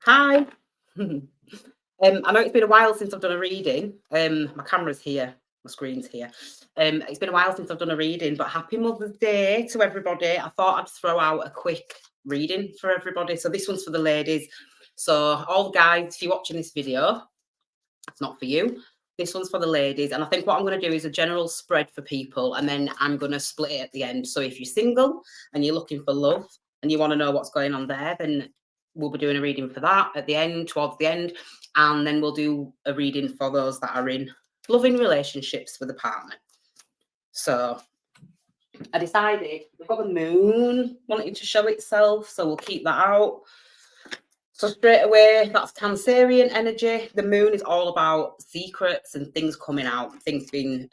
Hi. I know it's been a while since I've done a reading. My camera's here, my screen's here. It's been a while since I've done a reading, but happy Mother's Day to everybody. I thought I'd throw out a quick reading for everybody. So this one's for the ladies. So all the guys, if you're watching this video, it's not for you. This one's for the ladies. And I think what I'm going to do is a general spread for people, and then I'm going to split it at the end. So if you're single and you're looking for love and you want to know what's going on there, then we'll be doing a reading for that at the end, towards the end. And then we'll do a reading for those that are in loving relationships with a partner. So I decided we've got the moon wanting to show itself, so we'll keep that out. So straight away, that's Cancerian energy. The moon is all about secrets and things coming out, things being,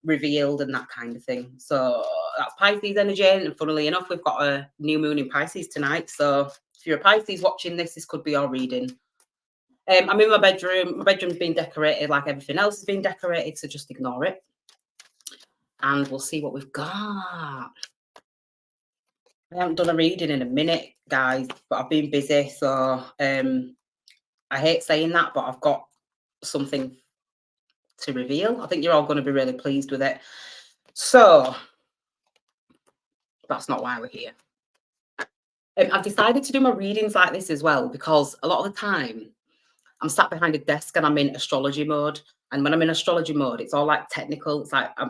revealed and that kind of thing. So that's Pisces energy. And funnily enough, we've got a new moon in Pisces tonight. So if you're a Pisces watching this, this could be your reading. I'm in my bedroom. My bedroom's been decorated like everything else has been decorated, so just ignore it. And we'll see what we've got. I haven't done a reading in a minute, guys, but I've been busy. So I hate saying that, but I've got something to reveal. I think you're all going to be really pleased with it. So that's not why we're here. I've decided to do my readings like this as well, because a lot of the time I'm sat behind a desk and I'm in astrology mode. And when I'm in astrology mode, it's all like technical. It's like I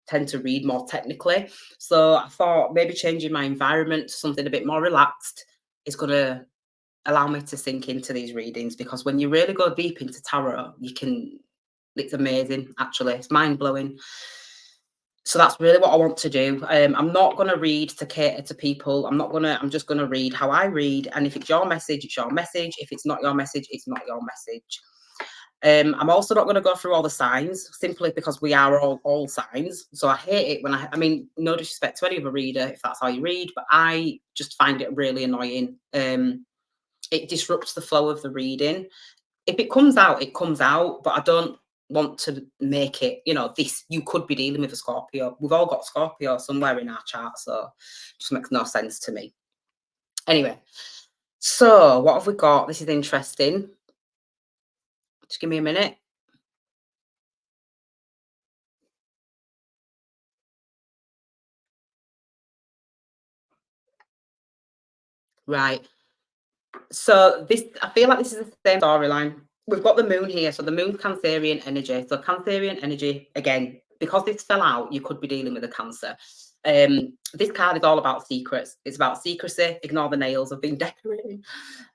tend to read more technically. So I thought maybe changing my environment to something a bit more relaxed is going to allow me to sink into these readings, because when you really go deep into tarot, it's amazing, actually. It's mind-blowing. So that's really what I want to do. I'm not going to read to cater to people. I'm just going to read how I read. And if it's your message, it's your message. If it's not your message, it's not your message. I'm also not going to go through all the signs, simply because we are all signs. So I hate it when I mean, no disrespect to any other reader if that's how you read, but I just find it really annoying. It disrupts the flow of the reading. If it comes out, it comes out, but I don't want to make it, this, you could be dealing with a Scorpio. We've all got Scorpio somewhere in our chart, so it just makes no sense to me. Anyway, so what have we got? This is interesting. Just give me a minute. Right. So I feel like this is the same storyline. We've got the moon here. So the moon's Cancerian energy. So Cancerian energy, again, because this fell out, you could be dealing with a Cancer. This card is all about secrets. It's about secrecy. Ignore the nails. I've been decorating.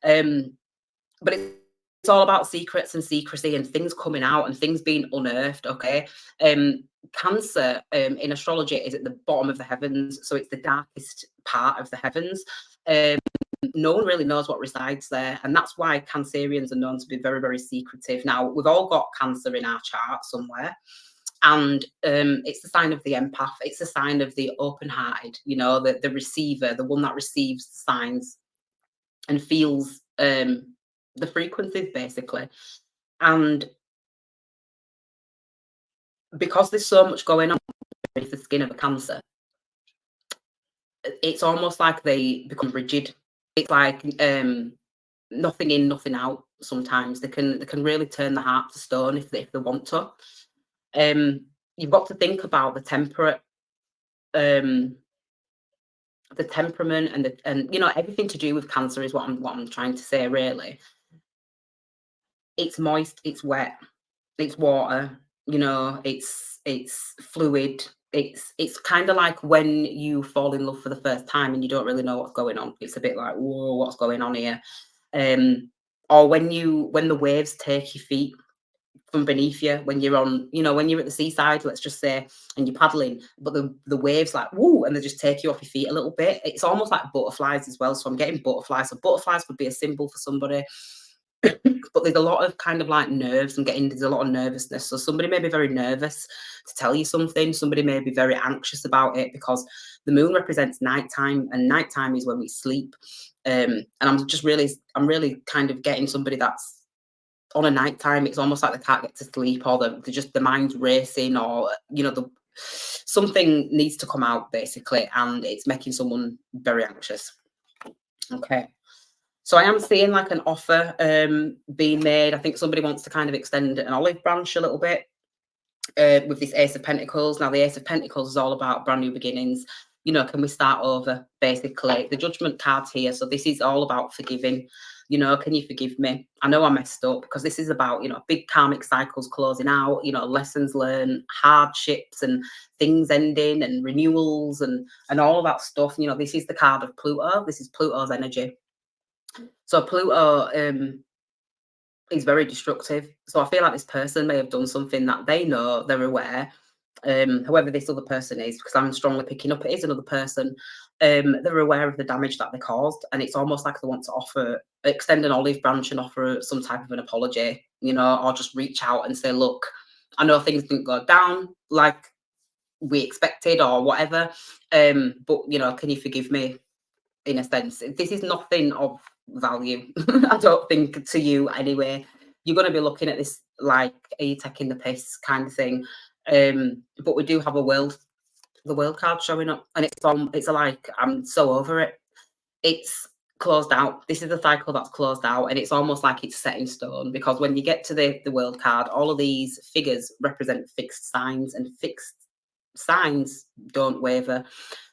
But it's all about secrets and secrecy and things coming out and things being unearthed. Okay. Cancer in astrology is at the bottom of the heavens. So it's the darkest part of the heavens. No one really knows what resides there, and that's why Cancerians are known to be very, very secretive. Now, we've all got Cancer in our chart somewhere, and it's the sign of the empath. It's a sign of the open-hearted, the receiver, the one that receives the signs and feels the frequencies, basically. And because there's so much going on with the skin of a Cancer, it's almost like they become rigid. It's like nothing in, nothing out. Sometimes they can really turn the heart to stone if they want to. You've got to think about the temperament and everything to do with Cancer is what I'm trying to say. Really, it's moist, it's wet, it's water. It's fluid. It's kind of like when you fall in love for the first time and you don't really know what's going on. It's a bit like, whoa, what's going on here? Or when the waves take your feet from beneath you, when you're when you're at the seaside, let's just say, and you're paddling, but the waves like woo, and they just take you off your feet a little bit. It's almost like butterflies as well. So I'm getting butterflies. So butterflies could be a symbol for somebody. But there's a lot of kind of like nerves. There's a lot of nervousness. So somebody may be very nervous to tell you something. Somebody may be very anxious about it, because the moon represents nighttime, and nighttime is when we sleep. And I'm really kind of getting somebody that's on a nighttime. It's almost like they can't get to sleep, or the mind's racing, or something needs to come out, basically, and it's making someone very anxious. Okay. So I am seeing like an offer being made. I think somebody wants to kind of extend an olive branch a little bit with this Ace of Pentacles. Now, the Ace of Pentacles is all about brand new beginnings. You know, can we start over, basically? The Judgment card's here. So this is all about forgiving. You know, can you forgive me? I know I messed up, because this is about, you know, big karmic cycles closing out, you know, lessons learned, hardships and things ending and renewals and all of that stuff. You know, this is the card of Pluto. This is Pluto's energy. So Pluto is very destructive. So I feel like this person may have done something that they know, they're aware, whoever this other person is, because I'm strongly picking up it is another person. They're aware of the damage that they caused, and it's almost like they want to extend an olive branch and offer some type of an apology, you know, or just reach out and say, look, I know things didn't go down like we expected or whatever, but you know, can you forgive me? In a sense, this is nothing of value, I don't think, to you anyway. You're going to be looking at this like, are you taking the piss kind of thing? But we do have the world card showing up, and it's like, I'm so over it. It's closed out. This is the cycle that's closed out, and it's almost like it's set in stone, because when you get to the world card, all of these figures represent fixed signs, and fixed signs don't waver.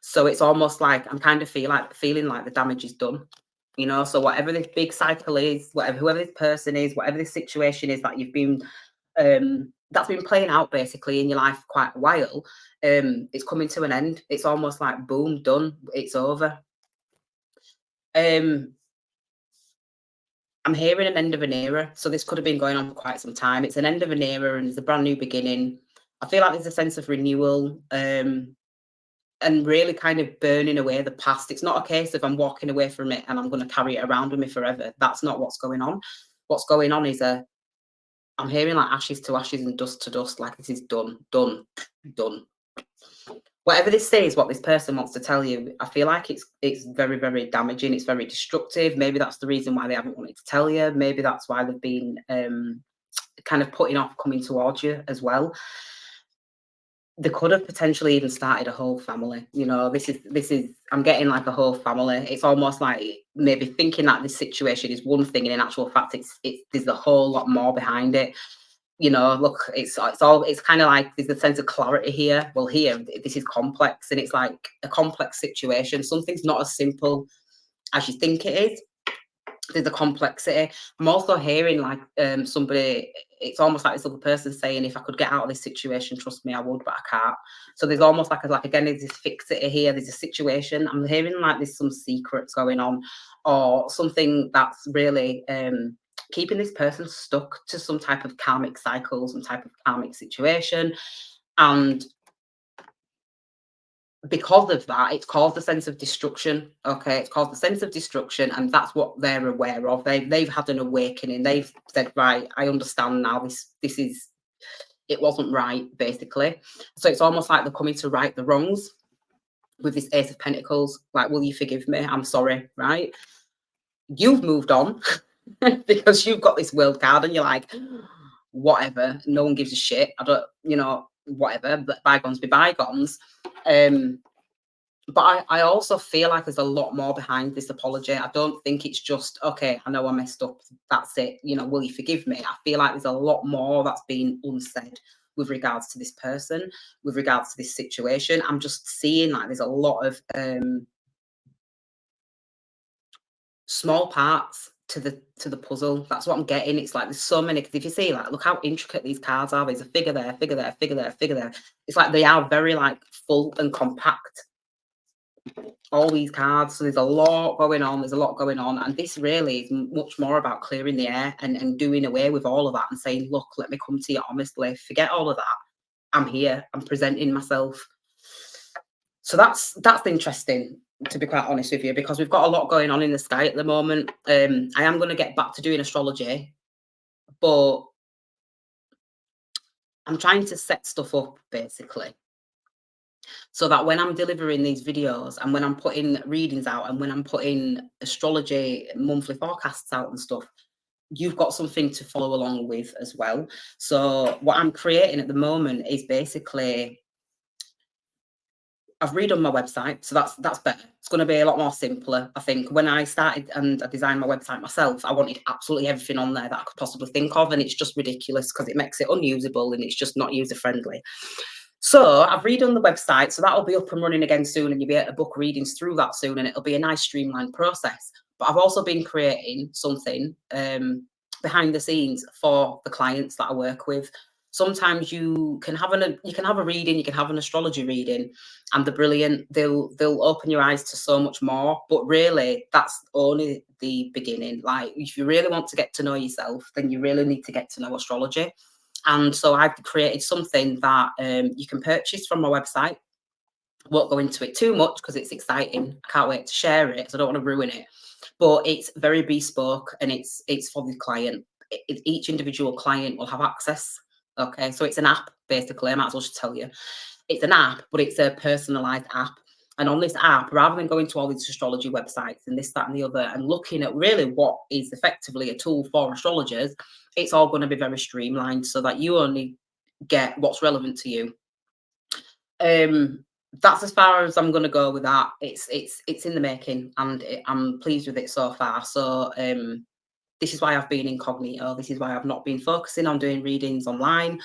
So it's almost like I'm kind of feeling like the damage is done. You know, so whatever this big cycle is, whoever this person is, whatever this situation is that you've been that's been playing out basically in your life for quite a while, it's coming to an end. It's almost like boom, done, it's over. I'm hearing an end of an era. So this could have been going on for quite some time. It's an end of an era and it's a brand new beginning. I feel like there's a sense of renewal. And really kind of burning away the past. It's not a case of I'm walking away from it and I'm going to carry it around with me forever. That's not what's going on. What's going on is I'm hearing like ashes to ashes and dust to dust. Like, this is done, done, done. Whatever this says, what this person wants to tell you, I feel like it's very, very damaging. It's very destructive. Maybe that's the reason why they haven't wanted to tell you. Maybe that's why they've been kind of putting off coming towards you as well. They could have potentially even started a whole family. You know, this is I'm getting like a whole family. It's almost like maybe thinking that this situation is one thing, and in actual fact it's there's a whole lot more behind it. You know, look, it's kind of like there's a sense of clarity here. Well, here this is complex, and it's like a complex situation. Something's not as simple as you think it is. There's a complexity. I'm also hearing like somebody, it's almost like this other person saying, if I could get out of this situation, trust me, I would, but I can't. So there's almost like again, there's this fixity here, there's a situation. I'm hearing like there's some secrets going on, or something that's really keeping this person stuck to some type of karmic cycle, some type of karmic situation. And because of that, it's caused a sense of destruction. Okay, it's caused a sense of destruction, and that's what they're aware of. They've had an awakening. They've said, right, I understand now. This is, it wasn't right, basically. So it's almost like they're coming to right the wrongs with this Ace of Pentacles. Like, will you forgive me? I'm sorry, right? You've moved on because you've got this world card, and you're like, whatever. No one gives a shit. I don't, you know, whatever. But bygones be bygones. But I also feel like there's a lot more behind this apology. I don't think it's just, okay, I know I messed up, that's it, you know, will you forgive me? I feel like there's a lot more that's been unsaid with regards to this person, with regards to this situation. I'm just seeing like there's a lot of small parts to the puzzle. That's what I'm getting. It's like there's so many, because if you see, like, look how intricate these cards are. There's a figure there, figure there, figure there, figure there. It's like they are very like full and compact, all these cards. So there's a lot going on. There's a lot going on. And this really is much more about clearing the air and doing away with all of that and saying, look, let me come to you honestly. Forget all of that. I'm here. I'm presenting myself. So that's interesting, to be quite honest with you, because we've got a lot going on in the sky at the moment. I am going to get back to doing astrology, but I'm trying to set stuff up basically, so that when I'm delivering these videos and when I'm putting readings out and when I'm putting astrology monthly forecasts out and stuff, you've got something to follow along with as well. So what I'm creating at the moment is basically I've redone my website, so that's better. It's going to be a lot more simpler. I think when I started and I designed my website myself, I wanted absolutely everything on there that I could possibly think of, and it's just ridiculous because it makes it unusable and it's just not user friendly. So I've redone the website, so that'll be up and running again soon, and you'll be able to book readings through that soon, and it'll be a nice streamlined process. But I've also been creating something behind the scenes for the clients that I work with. Sometimes you can have a reading, you can have an astrology reading, and they're brilliant. They'll open your eyes to so much more. But really, that's only the beginning. Like, if you really want to get to know yourself, then you really need to get to know astrology. And so I've created something that you can purchase from my website. Won't go into it too much because it's exciting. I can't wait to share it, so I don't want to ruin it. But it's very bespoke, and it's for the client. Each individual client will have access. Okay, so it's an app basically. I might as well just tell you, it's an app, but it's a personalized app. And on this app, rather than going to all these astrology websites and this, that, and the other, and looking at really what is effectively a tool for astrologers, it's all going to be very streamlined so that you only get what's relevant to you. That's as far as I'm going to go with that. It's in the making, and I'm pleased with it so far. So this is why I've been incognito. This is why I've not been focusing on doing readings online.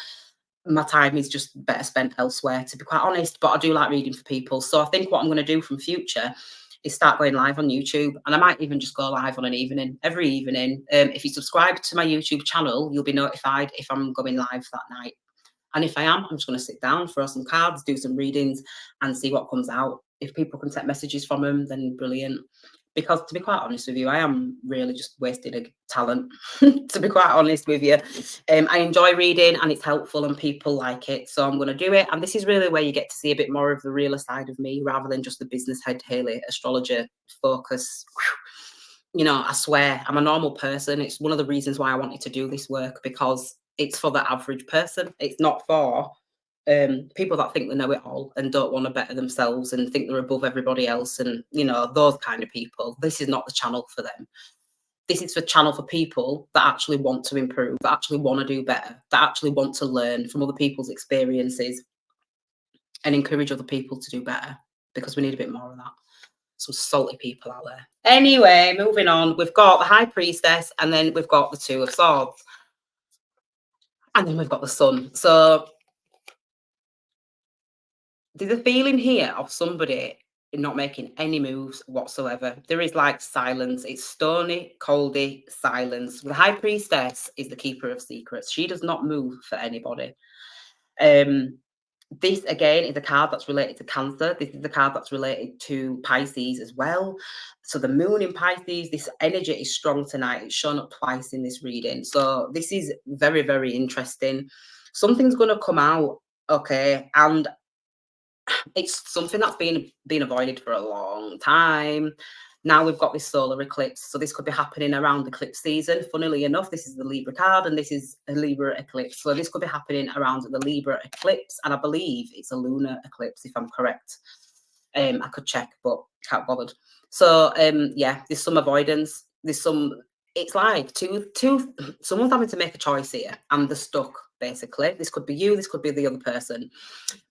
My time is just better spent elsewhere, to be quite honest. But I do like reading for people. So I think what I'm going to do from future is start going live on YouTube, and I might even just go live on an evening, every evening. If you subscribe to my YouTube channel, you'll be notified if I'm going live that night. And if I am, I'm just going to sit down, throw some cards, do some readings, and see what comes out. If people can take messages from them, then brilliant. Because to be quite honest with you, I am really just wasting a talent, to be quite honest with you. I enjoy reading and it's helpful and people like it. So I'm going to do it. And this is really where you get to see a bit more of the realer side of me rather than just the business head Haley astrologer focus. You know, I swear I'm a normal person. It's one of the reasons why I wanted to do this work, because it's for the average person. It's not for people that think they know it all and don't want to better themselves and think they're above everybody else, and you know, those kind of people. This is not the channel for them. This is the channel for people that actually want to improve, that actually want to do better, that actually want to learn from other people's experiences and encourage other people to do better, because we need a bit more of that. Some salty people out there. Anyway, moving on, we've got the High Priestess, and then we've got the Two of Swords, and then we've got the Sun. So there's a feeling here of somebody not making any moves whatsoever. There is like silence. It's stony, coldy silence. The High Priestess is the keeper of secrets. She does not move for anybody. This again is a card that's related to Cancer. This is a card that's related to Pisces as well. So the moon in Pisces, this energy is strong tonight. It's shown up twice in this reading. So this is very, very interesting. Something's going to come out, okay, and it's something that's been avoided for a long time. Now we've got this solar eclipse, so this could be happening around eclipse season. Funnily enough, this is the Libra card, and this is a Libra eclipse. So this could be happening around the Libra eclipse, and I believe it's a lunar eclipse, if I'm correct. I could check, but can't bothered. So yeah, there's some avoidance. There's some. It's like someone's having to make a choice here, and they're stuck. Basically, this could be you. This could be the other person.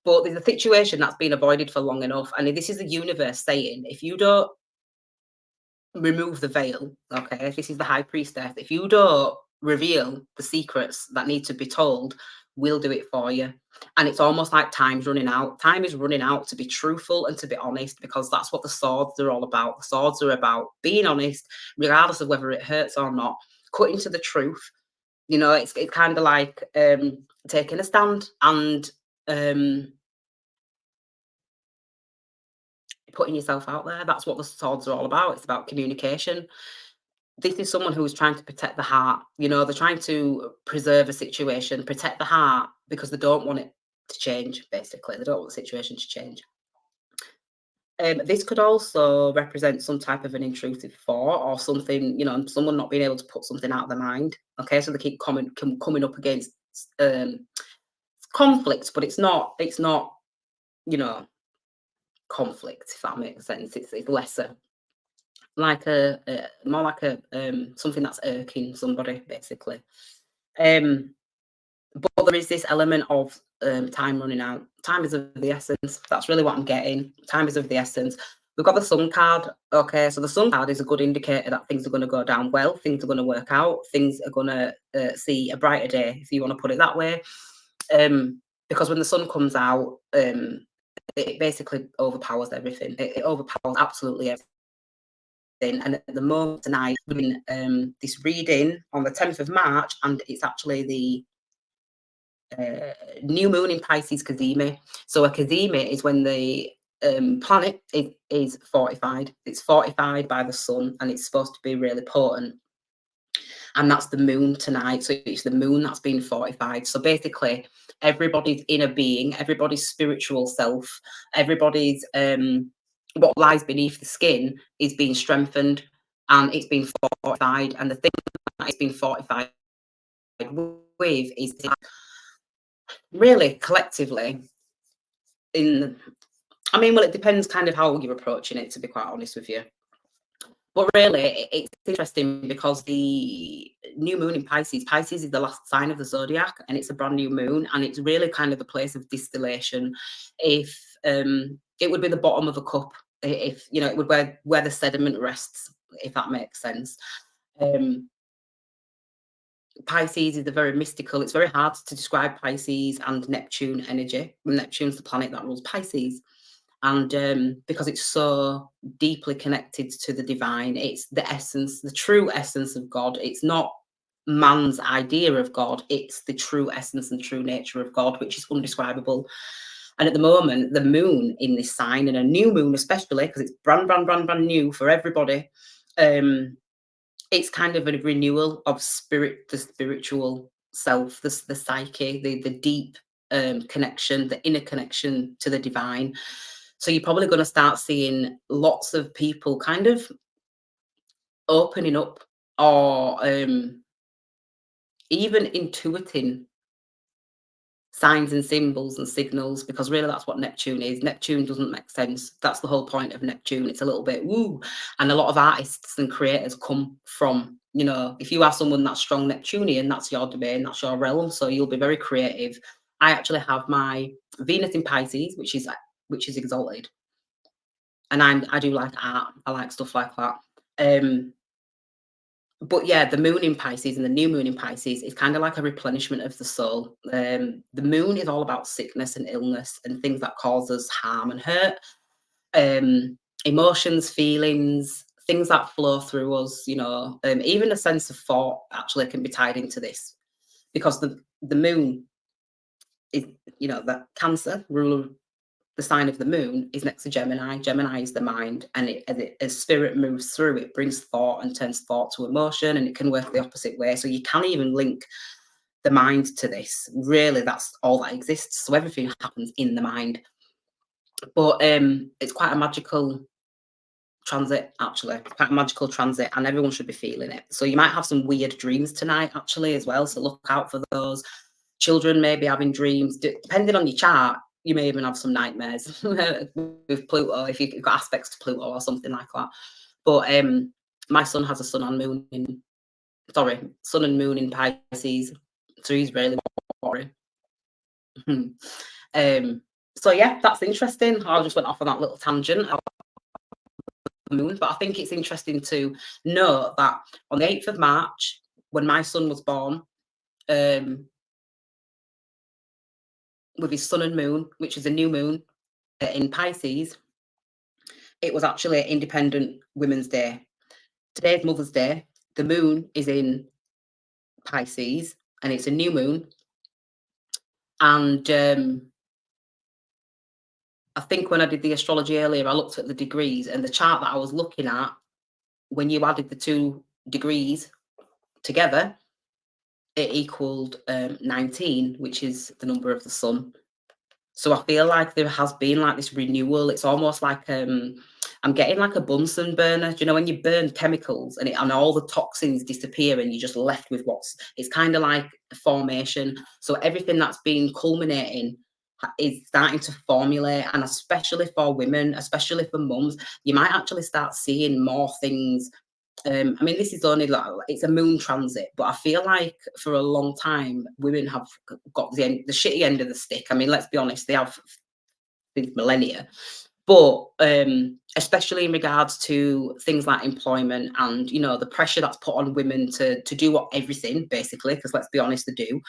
But there's a situation that's been avoided for long enough, and this is the universe saying, if you don't remove the veil, okay, this is the High Priestess, if you don't reveal the secrets that need to be told, we'll do it for you. And it's almost like time's running out. Time is running out to be truthful and to be honest, because that's what the swords are all about. The swords are about being honest, regardless of whether it hurts or not, cutting to the truth. You know, it's kind of like taking a stand and putting yourself out there. That's what the swords are all about. It's about communication. This is someone who's trying to protect the heart. You know, they're trying to preserve a situation, protect the heart, because they don't want it to change, basically. They don't want the situation to change. This could also represent some type of an intrusive thought or something, you know, someone not being able to put something out of their mind. Okay, so they keep coming up against conflicts, but it's not, you know, conflict, if that makes sense. It's lesser, like a more like a something that's irking somebody, basically. But there is this element of time running out. Time is of the essence. That's really what I'm getting. Time is of the essence. We've got the sun card. Okay, so the sun card is a good indicator that things are going to go down well, things are going to work out, things are going to see a brighter day, if you want to put it that way. Because when the sun comes out, it basically overpowers everything. It overpowers absolutely everything. And at the moment tonight, we're doing this reading on the 10th of March, and it's actually the new moon in Pisces Cazimi. So a Cazimi is when the planet is fortified. It's fortified by the sun, and it's supposed to be really potent. And that's the moon tonight. So it's the moon that's been fortified. So basically, everybody's inner being, everybody's spiritual self, everybody's what lies beneath the skin is being strengthened, and it's been fortified. And the thing that it's been fortified with is really collectively well, it depends kind of how you're approaching it, to be quite honest with you. But really, it's interesting because the new moon in Pisces is the last sign of the zodiac, and it's a brand new moon, and it's really kind of the place of distillation. If it would be the bottom of a cup, if you know, it would where the sediment rests, if that makes sense. Pisces is a very mystical. It's very hard to describe Pisces and Neptune energy. Neptune's the planet that rules Pisces. And because it's so deeply connected to the divine, it's the essence, the true essence of God. It's not man's idea of God, it's the true essence and true nature of God, which is undescribable. And at the moment, the moon in this sign, and a new moon especially, because it's brand new for everybody, it's kind of a renewal of spirit, the spiritual self, the psyche, the deep connection, the inner connection to the divine. So you're probably going to start seeing lots of people kind of opening up, or even intuiting signs and symbols and signals, because really that's what Neptune is. Neptune doesn't make sense. That's the whole point of Neptune. It's a little bit woo. And a lot of artists and creators come from, you know, if you are someone that's strong Neptunian, that's your domain, that's your realm. So you'll be very creative. I actually have my Venus in Pisces, which is exalted. And I do like art. I like stuff like that. But yeah, the moon in Pisces and the new moon in Pisces is kind of like a replenishment of the soul. The moon is all about sickness and illness and things that cause us harm and hurt. Emotions, feelings, things that flow through us, you know, even a sense of thought actually can be tied into this, because the moon is, you know, that Cancer, ruler, the sign of the moon, is next to Gemini. Gemini is the mind, and as spirit moves through, it brings thought and turns thought to emotion, and it can work the opposite way. So you can even link the mind to this. Really, that's all that exists. So everything happens in the mind. But it's quite a magical transit, actually. Quite a magical transit, and everyone should be feeling it. So you might have some weird dreams tonight, actually, as well. So look out for those. Children may be having dreams. Depending on your chart, you may even have some nightmares with Pluto, if you've got aspects to Pluto or something like that. But my son has a sun and moon in Pisces, so he's really boring. So yeah, that's interesting. I just went off on that little tangent about the moon, but I think it's interesting to know that on the 8th of March, when my son was born, with his sun and moon, which is a new moon in Pisces, it was actually Independent Women's Day. Today's Mother's Day. The moon is in Pisces, and it's a new moon. And I think when I did the astrology earlier, I looked at the degrees, and the chart that I was looking at, when you added the 2 degrees together, it equaled 19, which is the number of the sun. So I feel like there has been like this renewal. It's almost like I'm getting like a Bunsen burner. Do you know when you burn chemicals and all the toxins disappear and you're just left with it's kind of like a formation. So everything that's been culminating is starting to formulate, and especially for women, especially for mums, you might actually start seeing more things I mean, this is only like it's a moon transit, but I feel like for a long time, women have got the shitty end of the stick. I mean, let's be honest, they have since millennia. But especially in regards to things like employment and the pressure that's put on women to do what everything basically, because let's be honest, they do.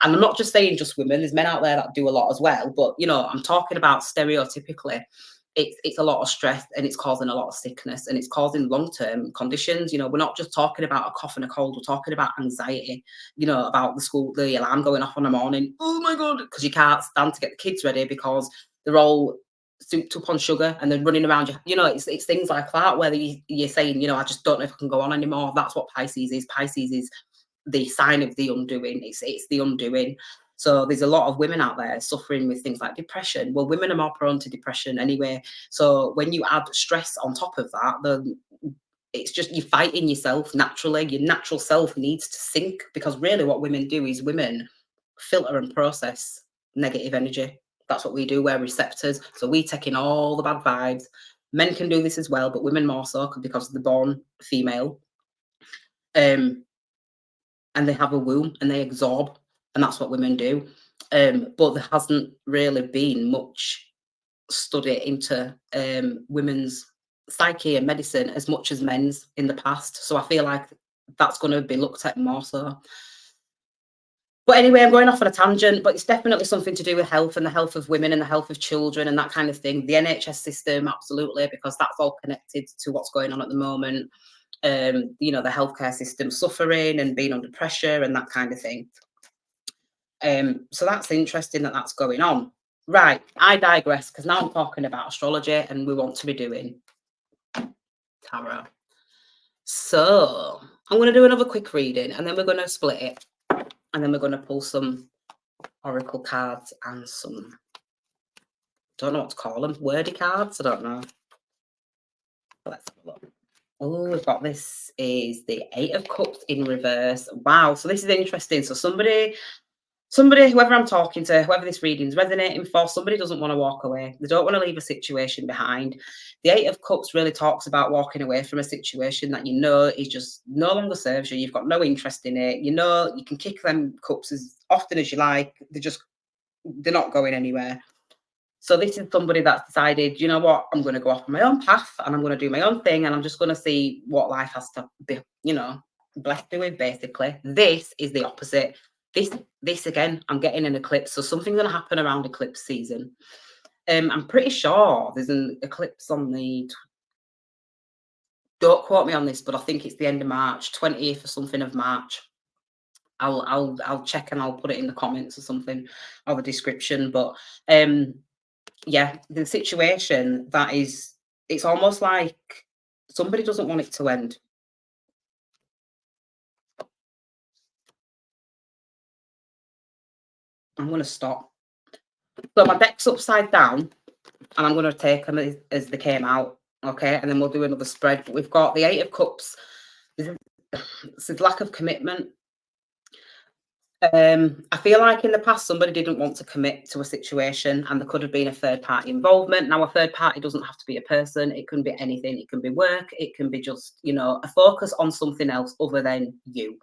And I'm not just saying just women. There's men out there that do a lot as well. But I'm talking about stereotypically. It's a lot of stress and it's causing a lot of sickness and it's causing long-term conditions. We're not just talking about a cough and a cold, we're talking about anxiety, about the alarm going off in the morning. Oh my God, because you can't stand to get the kids ready because they're all souped up on sugar and they're running around you. It's things like that where you're saying, I just don't know if I can go on anymore. That's what Pisces is. Pisces is the sign of the undoing. It's the undoing. So there's a lot of women out there suffering with things like depression. Well, women are more prone to depression anyway. So when you add stress on top of that, then it's just you're fighting yourself naturally. Your natural self needs to sink because really what women do is women filter and process negative energy. That's what we do. We're receptors. So we take in all the bad vibes. Men can do this as well, but women more so because they're born female. And they have a womb and they absorb, and that's what women do. But there hasn't really been much study into women's psyche and medicine as much as men's in the past. So I feel like that's going to be looked at more so. But anyway, I'm going off on a tangent, but it's definitely something to do with health and the health of women and the health of children and that kind of thing. The NHS system, absolutely, because that's all connected to what's going on at the moment. The healthcare system suffering and being under pressure and that kind of thing. So that's interesting that that's going on. Right, I digress because now I'm talking about astrology and we want to be doing tarot. So I'm going to do another quick reading and then we're going to split it and then we're going to pull some oracle cards and some, don't know what to call them, wordy cards, I don't know. Let's have a look. Oh, we've got this is the Eight of Cups in reverse. Wow, so this is interesting. So somebody, whoever I'm talking to, whoever this reading's resonating for, somebody doesn't want to walk away. They don't want to leave a situation behind. The Eight of Cups really talks about walking away from a situation that is just no longer serves you. You've got no interest in it. You can kick them cups as often as you like. They're not going anywhere. So this is somebody that's decided, you know what, I'm going to go off on my own path and I'm going to do my own thing and I'm just going to see what life has to be, blessed me with, basically. This is the opposite. This again, I'm getting an eclipse. So something's going to happen around eclipse season. I'm pretty sure there's an eclipse on don't quote me on this, but I think it's the end of March, 20th or something of March. I'll check and I'll put it in the comments or something or the description. But yeah, the situation it's almost like somebody doesn't want it to end. I'm going to stop. So my deck's upside down and I'm going to take them as they came out. Okay, and then we'll do another spread. But we've got the Eight of Cups. It's a lack of commitment. I feel like in the past somebody didn't want to commit to a situation and there could have been a third party involvement. Now a third party doesn't have to be a person, it can be anything, it can be work, it can be just, a focus on something else other than you.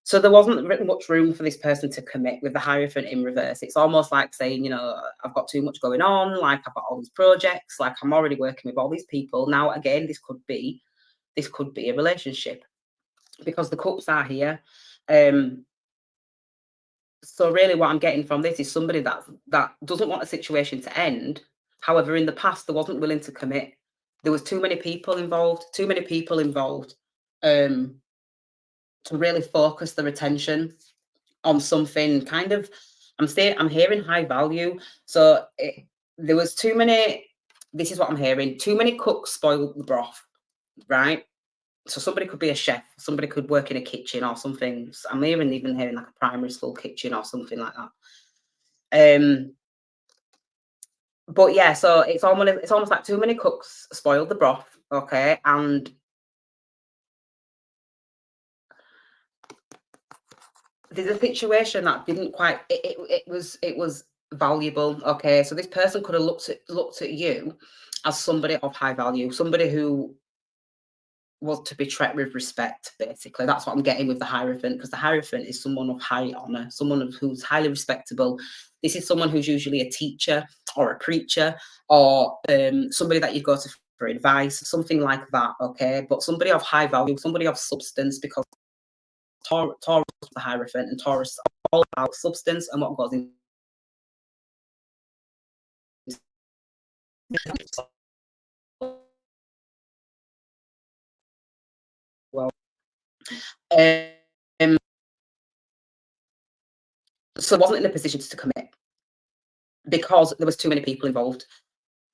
So there wasn't much room for this person to commit with the Hierophant in reverse. It's almost like saying, I've got too much going on, like I've got all these projects, like I'm already working with all these people. Now again, this could be a relationship because the cups are here. So really what I'm getting from this is somebody that doesn't want a situation to end. However, in the past, they wasn't willing to commit. There was too many people involved to really focus their attention on something kind of, I'm hearing high value. So there was too many, this is what I'm hearing, too many cooks spoiled the broth, right? So somebody could be a chef, somebody could work in a kitchen or something. I'm even hearing like a primary school kitchen or something like that. But yeah, so it's almost like too many cooks spoiled the broth, okay? And there's a situation that didn't quite it was valuable, okay? So this person could have looked at you as somebody of high value, somebody who was to be treated with respect, basically. That's what I'm getting with the Hierophant, because the Hierophant is someone of high honour, who's highly respectable. This is someone who's usually a teacher or a preacher, or somebody that you go to for advice, something like that, okay? But somebody of high value, somebody of substance, because Taurus is the Hierophant, and Taurus is all about substance and what goes in. Well, um, so I wasn't in a position to commit because there was too many people involved.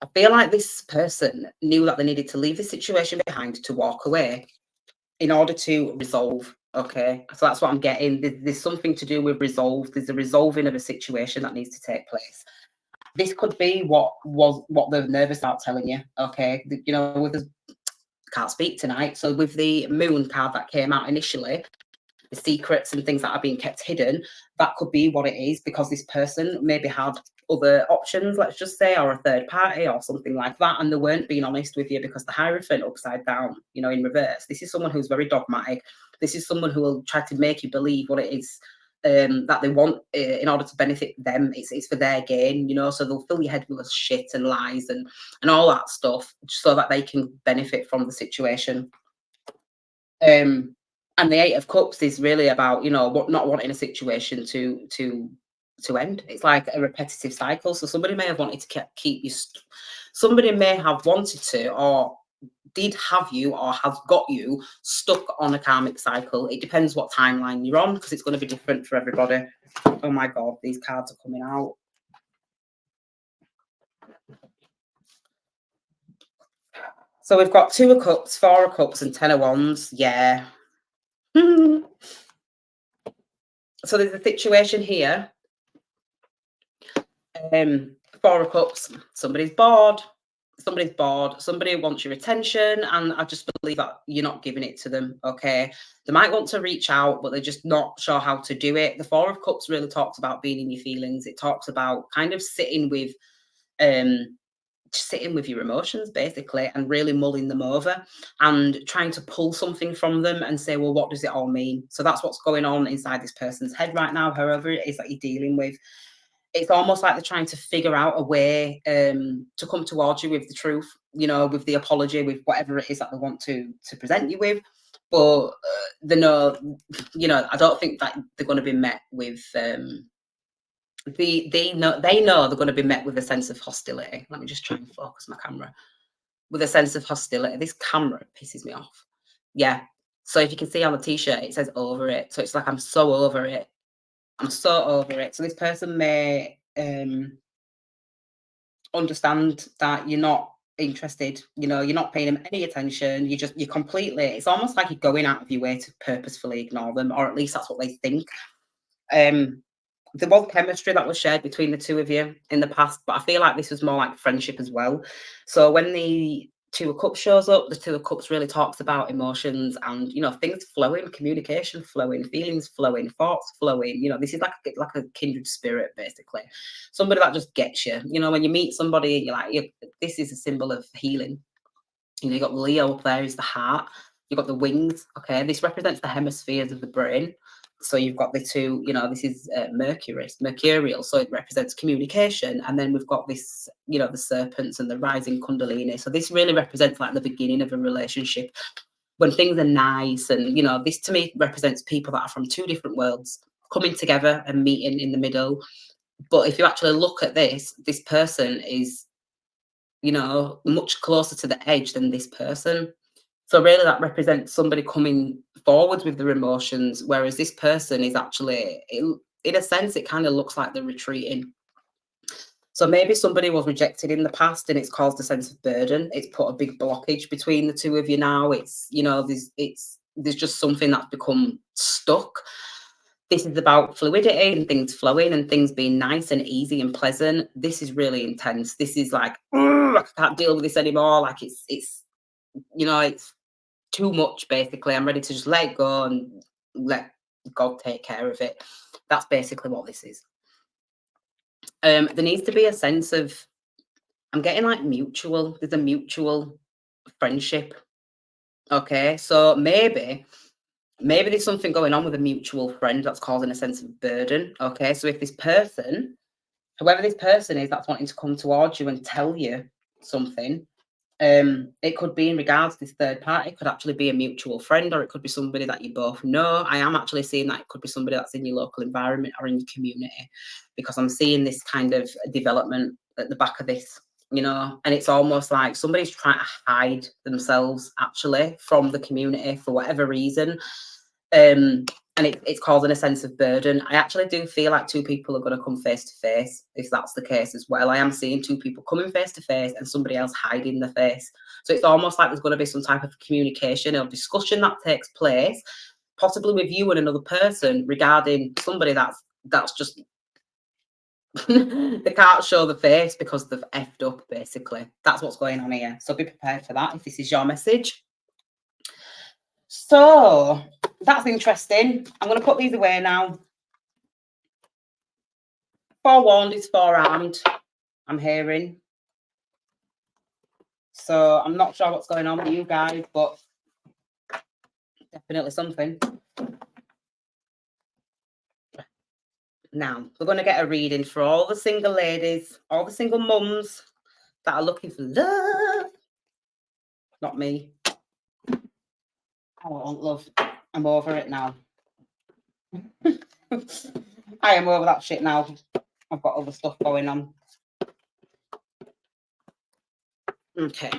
I feel like this person knew that they needed to leave the situation behind to walk away in order to resolve. Okay, so that's what I'm getting. There's something to do with resolve. There's a resolving of a situation that needs to take place. This could be what the nervous start telling you. Okay, you know, with the can't speak tonight. So with the moon card that came out initially, the secrets and things that are being kept hidden, that could be what it is, because this person maybe had other options, let's just say, or a third party or something like that, and they weren't being honest with you, because the Hierophant upside down, you know, in reverse, this is someone who's very dogmatic. This is someone who will try to make you believe what it is that they want in order to benefit them. It's for their gain, you know, so they'll fill your head with shit and lies and all that stuff so that they can benefit from the situation. And the Eight of Cups is really about, you know, what, not wanting a situation to end. It's like a repetitive cycle. So somebody may have wanted to keep you. Somebody may have wanted to, or did have you, or has got you stuck on a karmic cycle. It depends what timeline you're on, because it's going to be different for everybody. Oh my God, these cards are coming out. So we've got Two of Cups, Four of Cups, and Ten of Wands. Yeah. So there's a situation here. Four of Cups, somebody's bored. Somebody wants your attention, and I just believe that you're not giving it to them. Okay, they might want to reach out, but they're just not sure how to do it. The Four of Cups really talks about being in your feelings. It talks about kind of sitting with your emotions, basically, and really mulling them over and trying to pull something from them and say, well, what does it all mean? So that's what's going on inside this person's head right now, however it is that you're dealing with. It's almost like they're trying to figure out a way to come towards you with the truth, you know, with the apology, with whatever it is that they want to present you with. But they know, you know, I don't think that they're going to be met with they know they're going to be met with a sense of hostility. Let me just try and focus my camera. With a sense of hostility. This camera pisses me off. Yeah. So if you can see on the t-shirt, it says over it. So it's like, I'm so over it. I'm so over it. So this person may understand that you're not interested, you know, you're not paying them any attention. You're completely, it's almost like you're going out of your way to purposefully ignore them, or at least that's what they think. There was chemistry that was shared between the two of you in the past, but I feel like this was more like friendship as well. So when the Two of Cups shows up, the Two of Cups really talks about emotions and, you know, things flowing, communication flowing, feelings flowing, thoughts flowing. You know, this is like a kindred spirit, basically. Somebody that just gets you. You know, when you meet somebody, you're like, this is a symbol of healing. You know, you got Leo up there is the heart. You've got the wings. Okay, this represents the hemispheres of the brain. So you've got the two, you know, this is mercurial, so it represents communication. And then we've got this, you know, the serpents and the rising kundalini. So this really represents like the beginning of a relationship, when things are nice. And, you know, this to me represents people that are from two different worlds coming together and meeting in the middle. But if you actually look at this person is, you know, much closer to the edge than this person. So really that represents somebody coming forwards with their emotions, whereas this person is actually, in a sense, it kind of looks like they're retreating. So maybe somebody was rejected in the past and it's caused a sense of burden. It's put a big blockage between the two of you now. It's, you know, there's just something that's become stuck. This is about fluidity and things flowing and things being nice and easy and pleasant. This is really intense. This is like, I can't deal with this anymore. Like it's, you know, it's too much, basically. I'm ready to just let it go and let God take care of it. That's basically what this is. There needs to be a sense of, I'm getting like mutual, there's a mutual friendship. Okay, so maybe there's something going on with a mutual friend that's causing a sense of burden. Okay, so if this person, whoever this person is, that's wanting to come towards you and tell you something, it could be in regards to this third party. It could actually be a mutual friend, or it could be somebody that you both know. I am actually seeing that it could be somebody that's in your local environment or in your community, because I'm seeing this kind of development at the back of this, and it's almost like somebody's trying to hide themselves actually from the community for whatever reason. And it's causing a sense of burden. I actually do feel like two people are going to come face to face if that's the case as well. I am seeing two people coming face to face and somebody else hiding the face. So it's almost like there's going to be some type of communication or discussion that takes place, possibly with you and another person, regarding somebody that's just they can't show the face because they've effed up. Basically, that's what's going on here. So be prepared for that if this is your message. So that's interesting. I'm going to put these away now. Forewarned is forearmed, I'm hearing. So I'm not sure what's going on with you guys, but definitely something. Now, we're going to get a reading for all the single ladies, all the single mums that are looking for love. Not me. I want love. I'm over it now. I am over that shit now. I've got other stuff going on. Okay.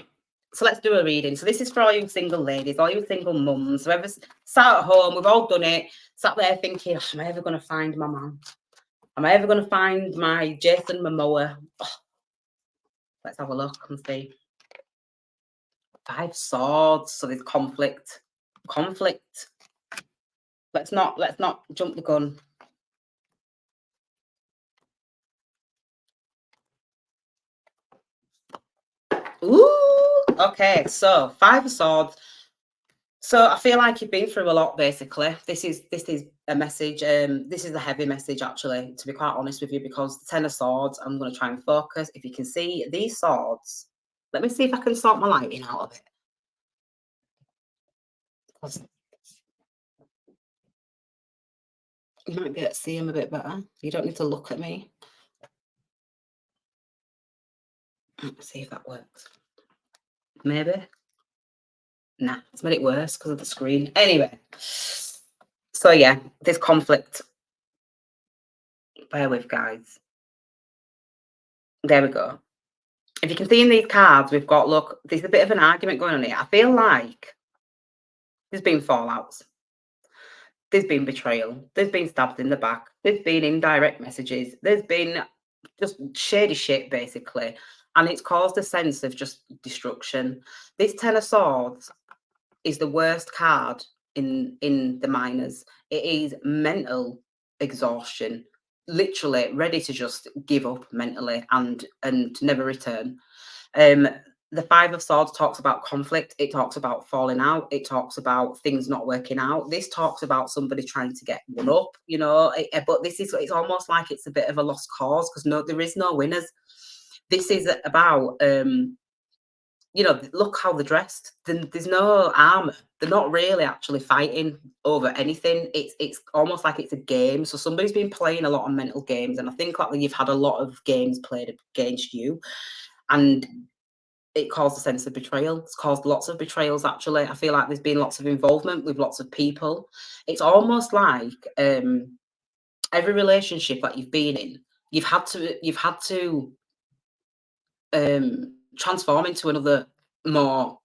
So let's do a reading. So this is for all you single ladies, all you single mums, whoever's sat at home, we've all done it, sat there thinking, oh, am I ever going to find my man? Am I ever going to find my Jason Momoa? Oh, let's have a look and see. 5 swords. So there's conflict. Conflict. Let's not jump the gun. Ooh, okay. So 5 of swords. So I feel like you've been through a lot, basically. This is a message. This is a heavy message, actually, to be quite honest with you, because the 10 of swords, I'm going to try and focus. If you can see these swords, let me see if I can sort my lighting out of it. Because you might be able to see them a bit better. You don't need to look at me. Let's see if that works. Maybe. Nah, it's made it worse because of the screen. Anyway. So yeah, there's conflict. Bear with, guys. There we go. If you can see in these cards, we've got, look, there's a bit of an argument going on here. I feel like there's been fallouts. There's been betrayal. There's been stabbed in the back. There's been indirect messages. There's been just shady shit, basically. And it's caused a sense of just destruction. This 10 of swords is the worst card in the minors. It is mental exhaustion, literally ready to just give up mentally and never return. The 5 of swords talks about conflict. It talks about falling out. It talks about things not working out. This talks about somebody trying to get one up, but it's almost like it's a bit of a lost cause, because there is no winners. This is about look how they're dressed. There's no armor. They're not really actually fighting over anything. It's almost like it's a game. So somebody's been playing a lot of mental games, and I think like you've had a lot of games played against you, and it caused a sense of betrayal. It's caused lots of betrayals, actually. I feel like there's been lots of involvement with lots of people. It's almost like every relationship that you've been in, you've had to transform into another more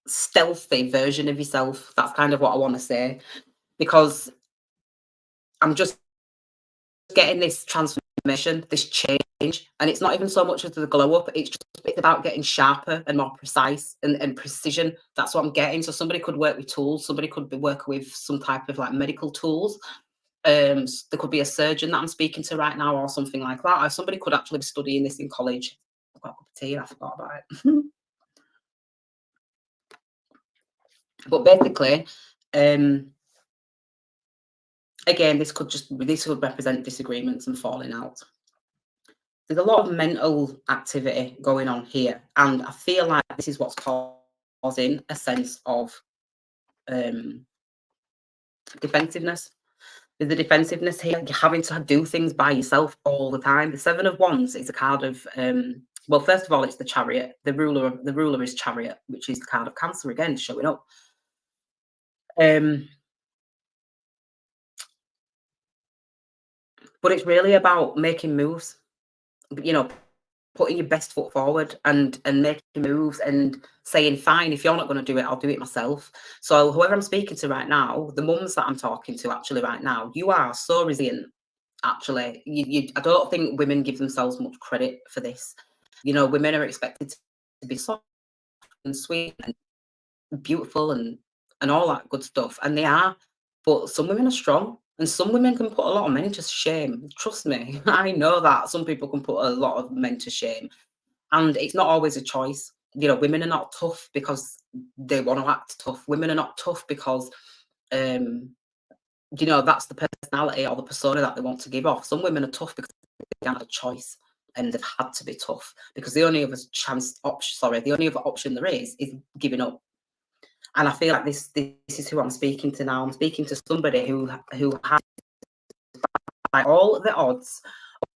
stealthy version of yourself. That's kind of what I want to say, because I'm just getting this transformation, this change, and it's not even so much as the glow up. It's about getting sharper and more precise and precision. That's what I'm getting. So somebody could work with tools. Somebody could be working with some type of like medical tools. There could be a surgeon that I'm speaking to right now, or something like that. Or somebody could actually be studying this in college. I've got a cup of tea. I forgot about it. But basically, again, this could represent disagreements and falling out. There's a lot of mental activity going on here, and I feel like this is what's causing a sense of um, defensiveness. There's a defensiveness here. You're having to do things by yourself all the time. The Seven of Wands is a card of well, first of all, it's the Chariot. The ruler is Chariot, which is the card of Cancer again, showing up. Um, but it's really about making moves. You know, putting your best foot forward and making moves and saying, fine, if you're not going to do it, I'll do it myself. So whoever I'm speaking to right now, the mums that I'm talking to actually right now, you are so resilient. Actually, I don't think women give themselves much credit for this. Women are expected to be soft and sweet and beautiful and all that good stuff, and they are. But some women are strong, and some women can put a lot of men to shame. Trust me, I know that some people can put a lot of men to shame, and it's not always a choice. Women are not tough because they want to act tough. Women are not tough because um, that's the personality or the persona that they want to give off. Some women are tough because they have a choice and they've had to be tough because the only other option there is giving up. And I feel like this is who I'm speaking to now. I'm speaking to somebody who has, like, all the odds,